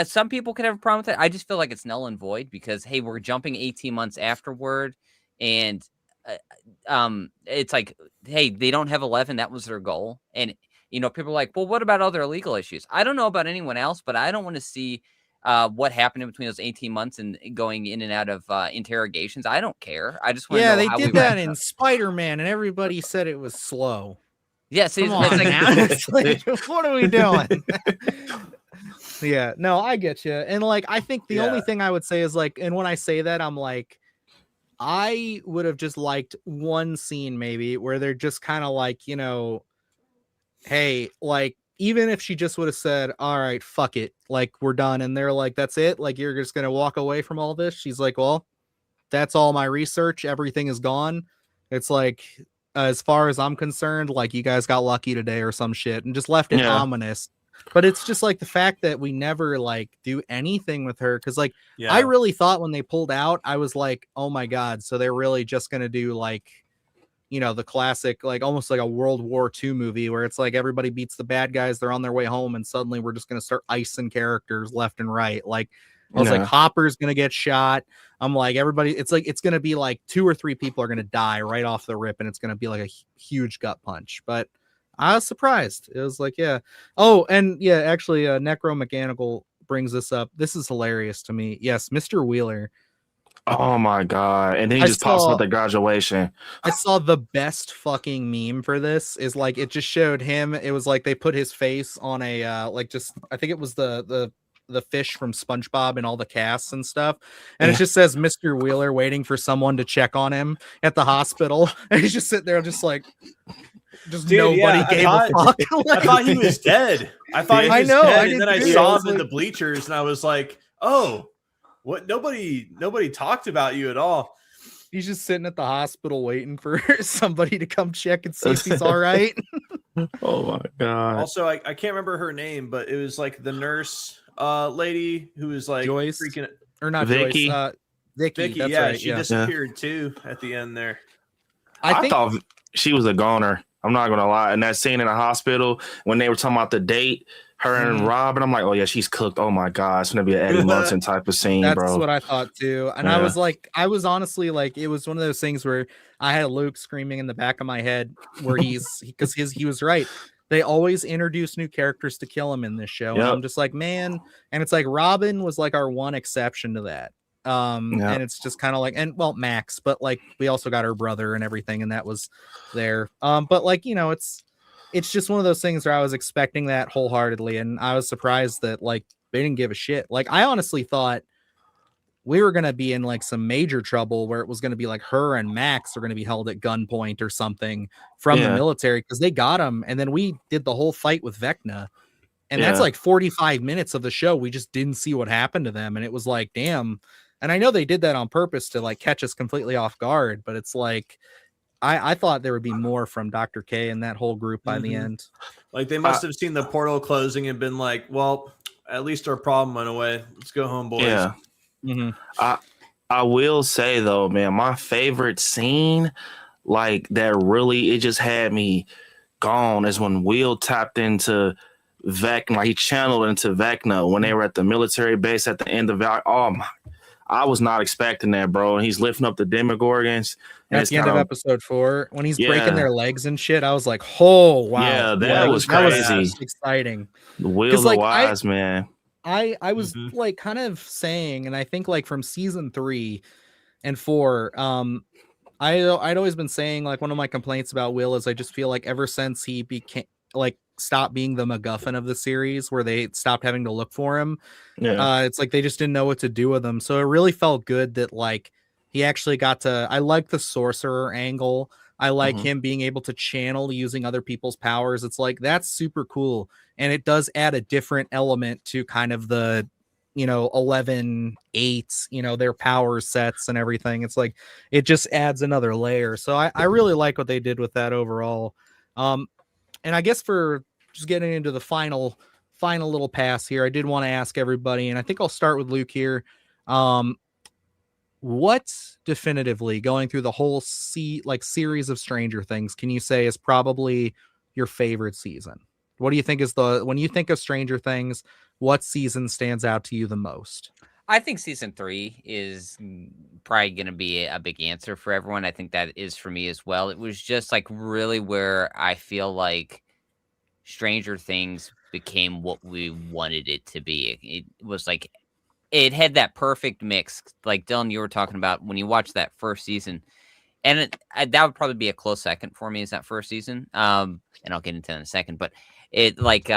some people can have a problem with it. I just feel like it's null and void, because hey, we're jumping 18 months afterward, and it's like, hey, they don't have 11. That was their goal, and people are like, well, what about other legal issues? I don't know about anyone else, but I don't want to see what happened in between those 18 months and going in and out of interrogations. I don't care. I just want to know they how did we that in Spider-Man, and everybody said it was slow. Yes, Come on, it's like, what are we doing? Yeah, no, I get you. And like, I think the only thing I would say is like, and when I say that, I'm like, I would have just liked one scene maybe where they're just kind of like, hey, like, even if she just would have said, all right, fuck it, like, we're done, and they're like, that's it, like, you're just gonna walk away from all this. She's like, well, that's all my research, everything is gone. It's like, as far as I'm concerned, like, you guys got lucky today or some shit, and just left it ominous. But it's just like the fact that we never like do anything with her, because like Yeah. I really thought when they pulled out, I was like, oh my god, so they're really just gonna do like, you know, the classic, like almost like a World War II movie where it's like everybody beats the bad guys, they're on their way home, and suddenly we're just gonna start icing characters left and right. Like I was like, Yeah. Hopper's gonna get shot. I'm like, everybody, it's like it's gonna be like 2 or 3 people are gonna die right off the rip, and it's gonna be like a huge gut punch. But I was surprised. It was like, yeah. Oh, and yeah, actually, Necro Mechanical brings this up. This is hilarious to me. Yes, Mr. Wheeler. Oh my god! And then he I just pops up saw- at the graduation. I saw the best fucking meme for this is like it just showed him. It was like they put his face on a like just I think it was the fish from SpongeBob and all the casts and stuff. And it Yeah. just says Mr. Wheeler waiting for someone to check on him at the hospital. And he's just sitting there just like just Dude, nobody yeah, I gave thought- a fuck. I thought he was dead. I thought he I was know, I dead, did and then I too. saw I him was in the like- bleachers, and I was like, "Oh, what? Nobody talked about you at all." He's just sitting at the hospital waiting for somebody to come check and see if he's all right. Oh my god! Also, I can't remember her name, but it was like the nurse lady who was like Joyce? freaking Or not Vicky? Joyce. Vicky. Vicky. That's Yeah, right. she Yeah. disappeared too at the end there. I think thought she was a goner. I'm not gonna lie. And that scene in the hospital when they were talking about the date, her and Mhm. Robin, I'm like, oh yeah, she's cooked. Oh my god, it's gonna be an Eddie Munson type of scene, that's bro. what I thought too. And I Yeah. was like, I was honestly like, it was one of those things where I had Luke screaming in the back of my head where he was right. They always introduce new characters to kill him in this show. And Yep. I'm just like, man, and it's like Robin was like our one exception to that. Yeah. And it's just kind of like, and well, Max, but like we also got her brother and everything, and that was there. But like, you know, it's just one of those things where I was expecting that wholeheartedly, and I was surprised that like they didn't give a shit. Like I honestly thought we were gonna be in like some major trouble where it was gonna be like her and Max are gonna be held at gunpoint or something from the Yeah. military because they got him, and then we did the whole fight with Vecna, and that's Yeah. like 45 minutes of the show. We just didn't see what happened to them, and it was like, damn. And I know they did that on purpose to like catch us completely off guard, but it's like I thought there would be more from Dr. K and that whole group by the Mhm. end. Like they must have seen the portal closing and been like, "Well, at least our problem went away. Let's go home, boys." Yeah. Mhm. I will say though, man, my favorite scene, like that really it just had me gone is when Will tapped into Vecna, like he channeled into Vecna when they were at the military base at the end of it. Oh my, I was not expecting that, bro. And he's lifting up the Demogorgons. And At it's the end of kinda- episode 4, when he's Yeah. breaking their legs and shit, I was like, "Oh wow, Yeah, that was crazy. exciting." Will 'Cause, the like, Wise man. I was Mhm. like kind of saying, and I think like from season 3 and 4, I'd always been saying like one of my complaints about Will is I just feel like ever since he became like stopped being the MacGuffin of the series, where they stopped having to look for him, Yeah. it's like they just didn't know what to do with him. So it really felt good that like he actually got to. I like the sorcerer angle. I like Mhm. him being able to channel using other people's powers. It's like that's super cool, and it does add a different element to kind of the 11-8, their power sets and everything. It's like it just adds another layer. So I really like what they did with that overall. And I guess for just getting into the final little pass here, I did want to ask everybody, and I think I'll start with Luke here. What definitively going through the whole series of Stranger Things can you say is probably your favorite season? What do you think is when you think of Stranger Things, what season stands out to you the most? I think season 3 is probably going to be a big answer for everyone. I think that is for me as well. It was just like really where I feel like Stranger Things became what we wanted it to be. It was like it had that perfect mix, like Dylan, you were talking about when you watch that first season, and that would probably be a close second for me is that first season. And I'll get into that in a second, but it like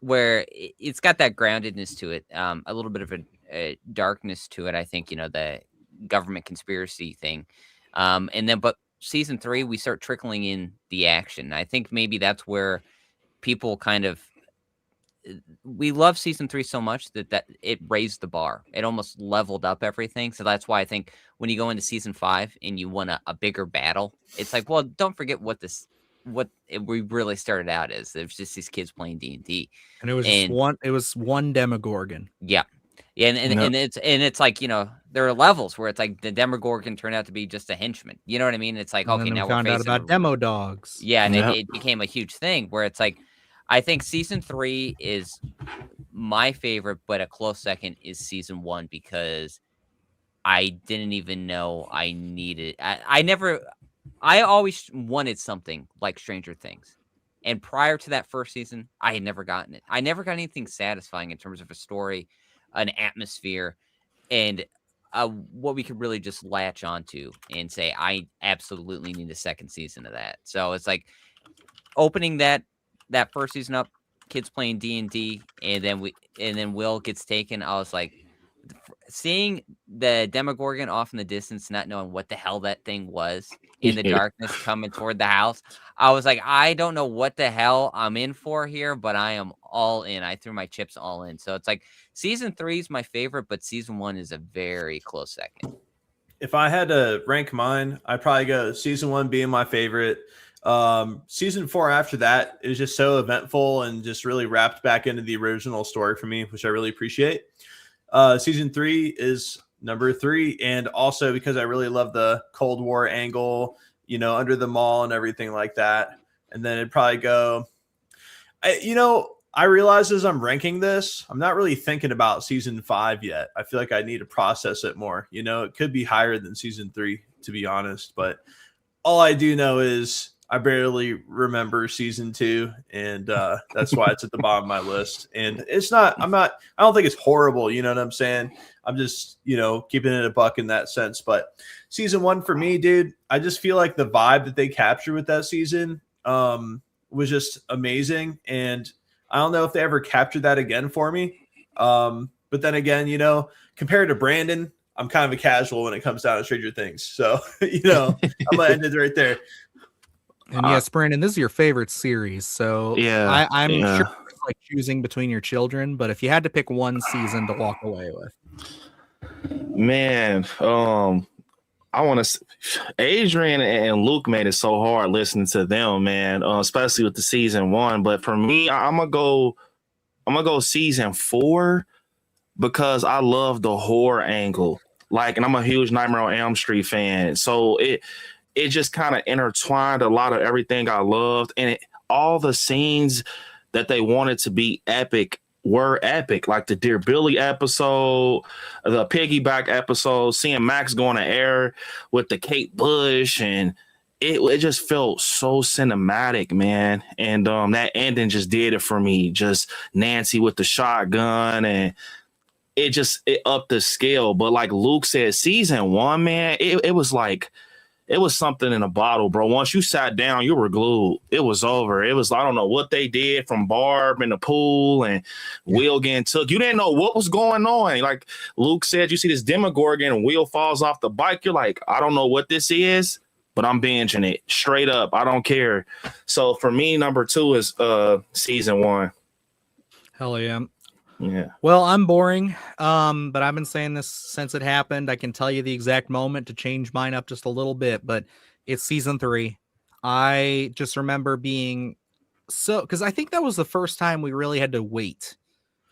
where it's got that groundedness to it, a little bit of a darkness to it. I think the government conspiracy thing, and then but season 3 we start trickling in the action. I think maybe that's where people kind of. We love season 3 so much that it raised the bar. It almost leveled up everything. So that's why I think when you go into season 5 and you want a bigger battle, it's like, well, don't forget what this we really started out as. It was just these kids playing D&D. And it was just one Demogorgon. Yeah. Yeah, and it's like, there are levels where it's like the Demogorgon turned out to be just a henchman. You know what I mean? It's like, And okay, then we now found we're out facing about demo dogs. Yeah, and it became a huge thing where it's like, I think season 3 is my favorite, but a close second is season 1 because I didn't even know I needed. I always wanted something like Stranger Things. And prior to that first season, I had never gotten it. I never got anything satisfying in terms of a story, an atmosphere, and what we could really just latch onto and say, I absolutely need a second season of that. So it's like opening that first season up, kids playing D&D, and then Will gets taken. I was like, seeing the Demogorgon off in the distance, not knowing what the hell that thing was in the darkness coming toward the house. I was like, I don't know what the hell I'm in for here, but I am all in. I threw my chips all in. So it's like season 3 is my favorite, but season 1 is a very close second. If I had to rank mine, I'd probably go season 1 being my favorite. Season 4 after that is just so eventful and just really wrapped back into the original story for me, which I really appreciate. Season 3 is number 3, and also because I really love the Cold War angle, under the mall and everything like that. And then it'd probably go, I realize as I'm ranking this, I'm not really thinking about season 5 yet. I feel like I need to process it more. It could be higher than season 3, to be honest, but all I do know is I barely remember season 2, and that's why it's at the bottom of my list. And I don't think it's horrible. You know what I'm saying? I'm just, keeping it a buck in that sense. But season 1 for me, dude, I just feel like the vibe that they captured with that season was just amazing. And I don't know if they ever captured that again for me. But then again, compared to Brandon, I'm kind of a casual when it comes down to Stranger Things. So, I'm going to end it right there. And yes, Brandon, this is your favorite series, so yeah, I'm sure it's like choosing between your children, but if you had to pick one season to walk away with, man, I want to. Adrian and Luke made it so hard listening to them, man, especially with the season 1. But for me, I'm gonna go season 4 because I love the horror angle. And I'm a huge Nightmare on Elm Street fan, so it just kind of intertwined a lot of everything I loved. And all the scenes that they wanted to be epic were epic. Like the Dear Billy episode, the piggyback episode, seeing Max going to air with the Kate Bush. And it just felt so cinematic, man. And that ending just did it for me. Just Nancy with the shotgun, and it upped the scale. But like Luke said, season 1, man, it was like, it was something in a bottle, bro. Once you sat down, you were glued. It was over. It was, I don't know what they did from Barb in the pool and Will getting took. You didn't know what was going on. Like Luke said, you see this Demogorgon and Will falls off the bike. You're like, I don't know what this is, but I'm binging it straight up. I don't care. So for me, number 2 is season 1. Hell yeah. Yeah. Well, I'm boring, but I've been saying this since it happened. I can tell you the exact moment to change mine up just a little bit, but it's season 3. I just remember being because I think that was the first time we really had to wait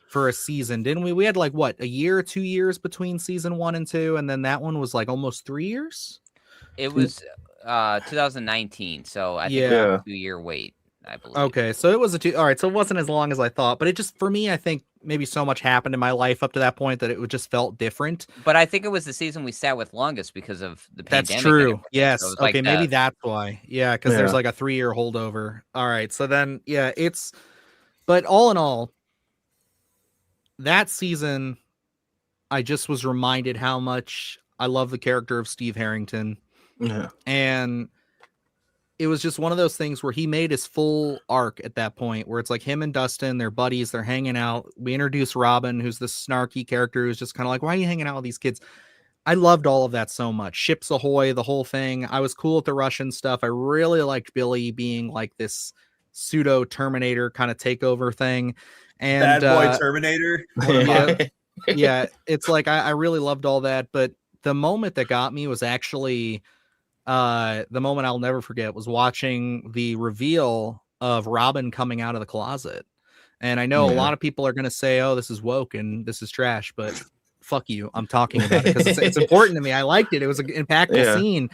for a season, didn't we? We had like what, a year or 2 years between season 1 and 2, and then that one was like almost 3 years. It was 2019, so I think it was a 2-year wait, I believe. Okay, so it was all right, so it wasn't as long as I thought, but it just, for me, I think maybe so much happened in my life up to that point that it just felt different. But I think it was the season we sat with longest because of the pandemic. That's true. Yes. So okay, maybe that's why. Yeah, because there's like a 3-year holdover. All right, so then but all in all, that season, I just was reminded how much I love the character of Steve Harrington. Yeah. And it was just one of those things where he made his full arc at that point, where it's like him and Dustin, they're buddies, they're hanging out. We introduce Robin, who's this snarky character who's just kind of like, why are you hanging out with these kids? I loved all of that so much. Ships Ahoy, the whole thing. I was cool with the Russian stuff. I really liked Billy being like this pseudo Terminator kind of takeover thing. And Bad boy Terminator. Yeah, it's like I really loved all that. But the moment that got me was actually the moment I'll never forget was watching the reveal of Robin coming out of the closet. And I know a lot of people are going to say, oh, this is woke and this is trash, but fuck you. I'm talking about it because it's important to me. I liked it. It was an impactful scene.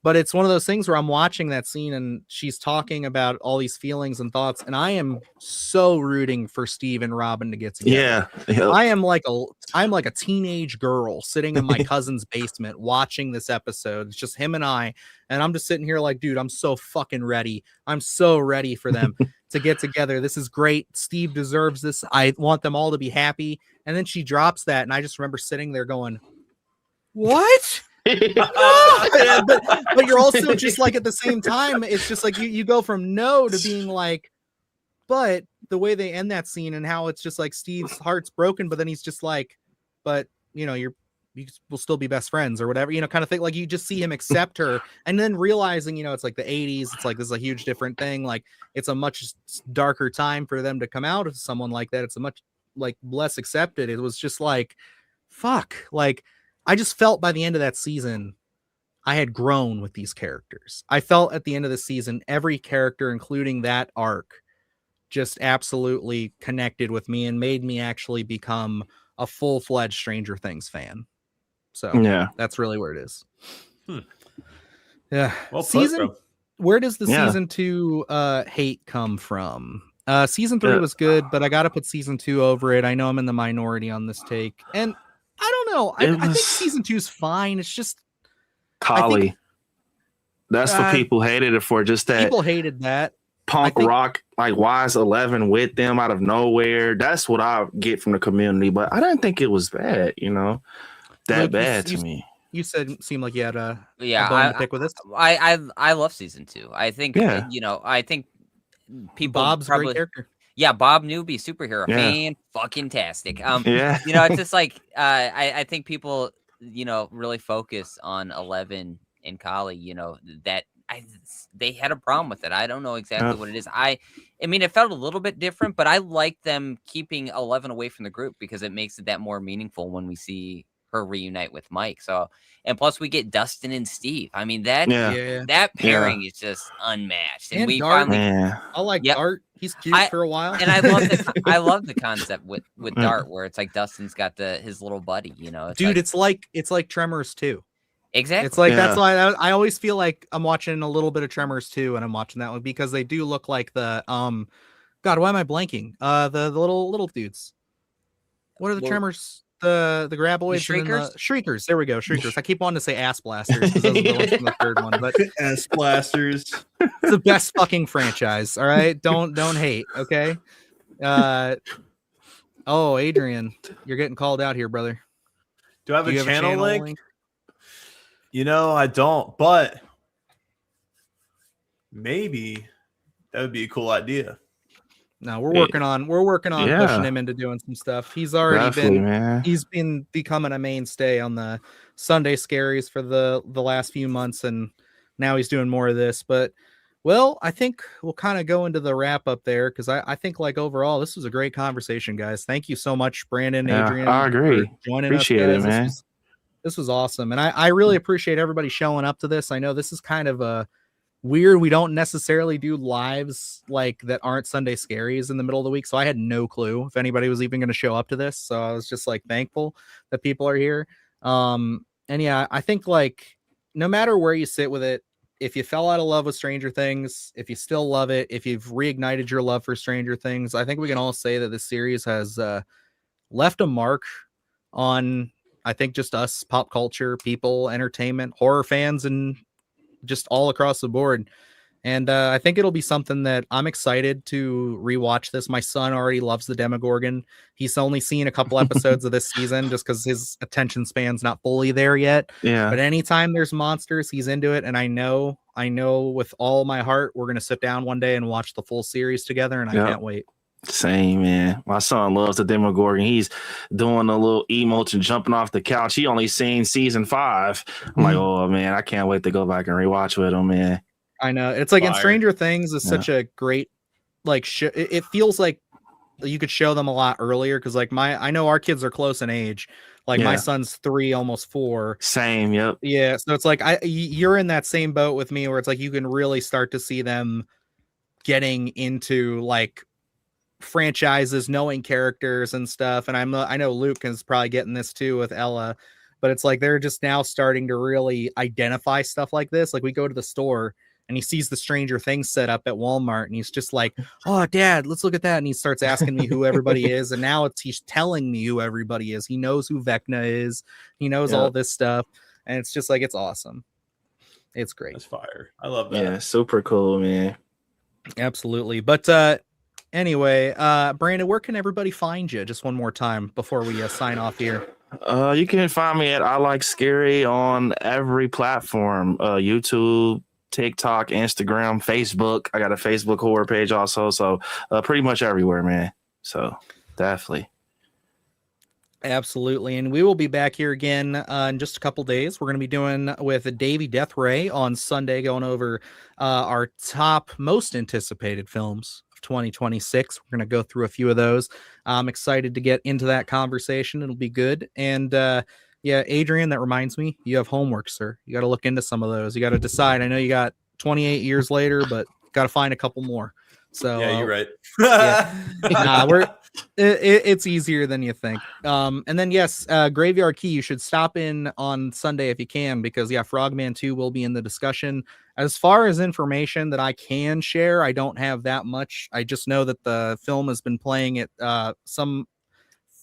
But it's one of those things where I'm watching that scene and she's talking about all these feelings and thoughts, and I am so rooting for Steve and Robin to get together. Yeah. I'm like a teenage girl sitting in my cousin's basement watching this episode. It's just him and I'm just sitting here like, dude, I'm so fucking ready. I'm so ready for them to get together. This is great. Steve deserves this. I want them all to be happy. And then she drops that, and I just remember sitting there going, what? but you're also just like at the same time, it's just like you go from no to being like, but the way they end that scene and how it's just like Steve's heart's broken, but then he's just like, but you know, you will still be best friends or whatever, you know, kind of thing. Like you just see him accept her, and then realizing, you know, it's like the 80s, it's like this is a huge different thing. Like it's a much darker time for them to come out of someone like that. It's a much like less accepted. It was just like, fuck, like I just felt by the end of that season, I had grown with these characters. I felt at the end of the season, every character, including that arc, just absolutely connected with me and made me actually become a full-fledged Stranger Things fan. So yeah, that's really where it is. Yeah. Well, where does the season 2 hate come from? Season 3 was good, but I got to put season 2 over it. I know I'm in the minority on this take, and I don't know. I think season 2 is fine. It's just Collie. That's what people hated it for. Just that people hated that punk rock. Like, why is 11 with them out of nowhere? That's what I get from the community. But I didn't think it was bad. You know, Luke, bad to me. You seemed like you had a bone to pick with this. I love season 2. I think you know, I think people Bob's probably, great character. Yeah, Bob Newby, superhero, fan-fucking-tastic. You know, it's just like I think people, you know, really focus on 11 and Collie. You know, that they had a problem with it. I don't know exactly what it is. I mean, it felt a little bit different, but I like them keeping 11 away from the group because it makes it that more meaningful when we see her reunite with Mike. So, and plus we get Dustin and Steve. I mean, that pairing is just unmatched. And we Dart, finally, I like Dart. He's cute for a while. And I love the concept with Dart, where it's like Dustin's got his little buddy, you know. Dude, it's like Tremors 2. Exactly. It's like that's why I always feel like I'm watching a little bit of Tremors 2 and I'm watching that one because they do look like the God, why am I blanking? The little dudes. What are the Tremors? The graboids, Shriekers? Shriekers. There we go, Shriekers. I keep wanting to say ass blasters because those are the ones from the third one, but ass blasters. It's the best fucking franchise. All right, don't hate. Okay. Oh, Adrian, you're getting called out here, brother. Do I have a channel link? You know, I don't, but maybe that would be a cool idea. No, we're working on pushing him into doing some stuff. He's already he's been becoming a mainstay on the Sunday Scaries for the last few months, and now he's doing more of this. But well, I think we'll kind of go into the wrap up there because I think like overall this was a great conversation, guys. Thank you so much, Brandon, Adrian. I agree. Joining appreciate us, it, man. This was awesome, and I really appreciate everybody showing up to this. I know this is kind of a weird. We don't necessarily do lives like that aren't Sunday Scaries in the middle of the week, so I had no clue if anybody was even going to show up to this. So I was just like thankful that people are here. And yeah, I think like no matter where you sit with it, if you fell out of love with Stranger Things, if you still love it, if you've reignited your love for Stranger Things, I think we can all say that this series has left a mark on, I think, just us, pop culture, people, entertainment, horror fans, and just all across the board. And I think it'll be something that I'm excited to rewatch this. My son already loves the Demogorgon. He's only seen a couple episodes of this season just because his attention span's not fully there yet. Yeah. But anytime there's monsters, he's into it. And I know with all my heart, we're going to sit down one day and watch the full series together. And I can't wait. Same, man. My son loves the Demogorgon. He's doing a little emotes and jumping off the couch. He only seen season 5. I'm like, oh man, I can't wait to go back and rewatch with him, man. I know. It's like in Stranger Things is such a great like it feels like you could show them a lot earlier because like I know our kids are close in age. Like my Yeah. son's 3, almost 4. Same. Yep. Yeah, so it's like you're in that same boat with me where it's like you can really start to see them getting into like franchises, knowing characters and stuff. And I know Luke is probably getting this too with Ella, but it's like they're just now starting to really identify stuff like this. Like we go to the store and he sees the Stranger Things set up at Walmart and he's just like, "Oh, Dad, let's look at that." And he starts asking me who everybody is. And now he's telling me who everybody is. He knows who Vecna is. He knows all this stuff. And it's just like, it's awesome. It's great. That's fire. I love that. Yeah, super cool, man. Absolutely. But anyway, Brandon, where can everybody find you? Just one more time before we sign off here. You can find me at I Like Scary on every platform, YouTube, TikTok, Instagram, Facebook. I got a Facebook horror page also, so pretty much everywhere, man. So definitely. Absolutely. And we will be back here again in just a couple days. We're going to be doing with Davey Death Ray on Sunday, going over our top most anticipated films of 2026. We're going to go through a few of those. I'm excited to get into that conversation. It'll be good. And yeah, Adrian, that reminds me, you have homework, sir. You got to look into some of those. You got to decide. I know you got 28 years later, but got to find a couple more. So yeah, you're right. Nah, it's easier than you think. And then yes, Graveyard Key, you should stop in on Sunday if you can, because yeah, Frogman 2 will be in the discussion. As far as information that I can share, I don't have that much. I just know that the film has been playing at some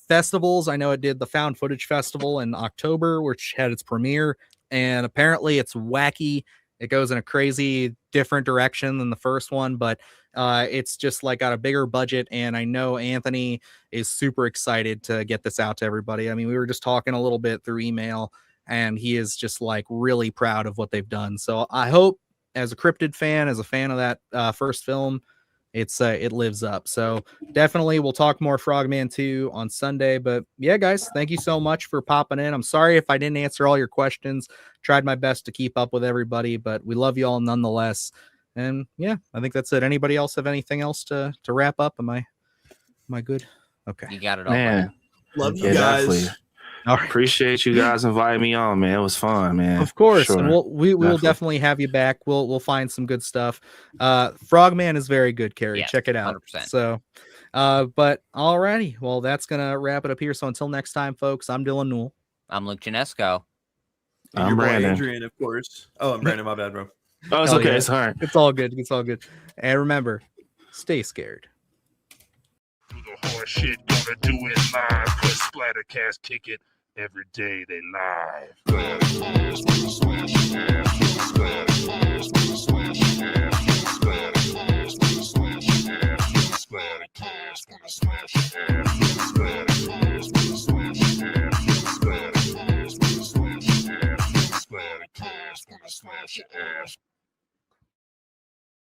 festivals. I know it did the Found Footage Festival in October, which had its premiere, and apparently it's wacky. It goes in a crazy different direction than the first one, but it's just like got a bigger budget. And I know Anthony is super excited to get this out to everybody. I mean, we were just talking a little bit through email and he is just like really proud of what they've done. So I hope as a Cryptid fan, as a fan of that first film, it lives up. So definitely we'll talk more Frogman 2 on Sunday. But yeah, guys, thank you so much for popping in. I'm sorry if I didn't answer all your questions. Tried my best to keep up with everybody, but we love you all nonetheless. And yeah, I think that's it. Anybody else have anything else to wrap up? Am I good? Okay. You got it all. Man, Love you guys. definitely. All right. Appreciate you guys inviting me on, man. It was fun, man. Of course. Sure. And we will definitely have you back. We'll find some good stuff. Frogman is very good, Carrie. Yes, check it out. 100%. So but alrighty. Well, that's gonna wrap it up here. So until next time, folks, I'm Dylan Newell. I'm Luke Janesco. And I'm your boy Brandon. Adrian, of course. Oh, I'm Brandon. My bad, bro. Oh, it's Hell okay. yeah. It's all right. It's all good. It's all good. And remember, stay scared. Do the horse shit, gonna do it live. Cause Splattercast kick it every day they live. Smash your ass.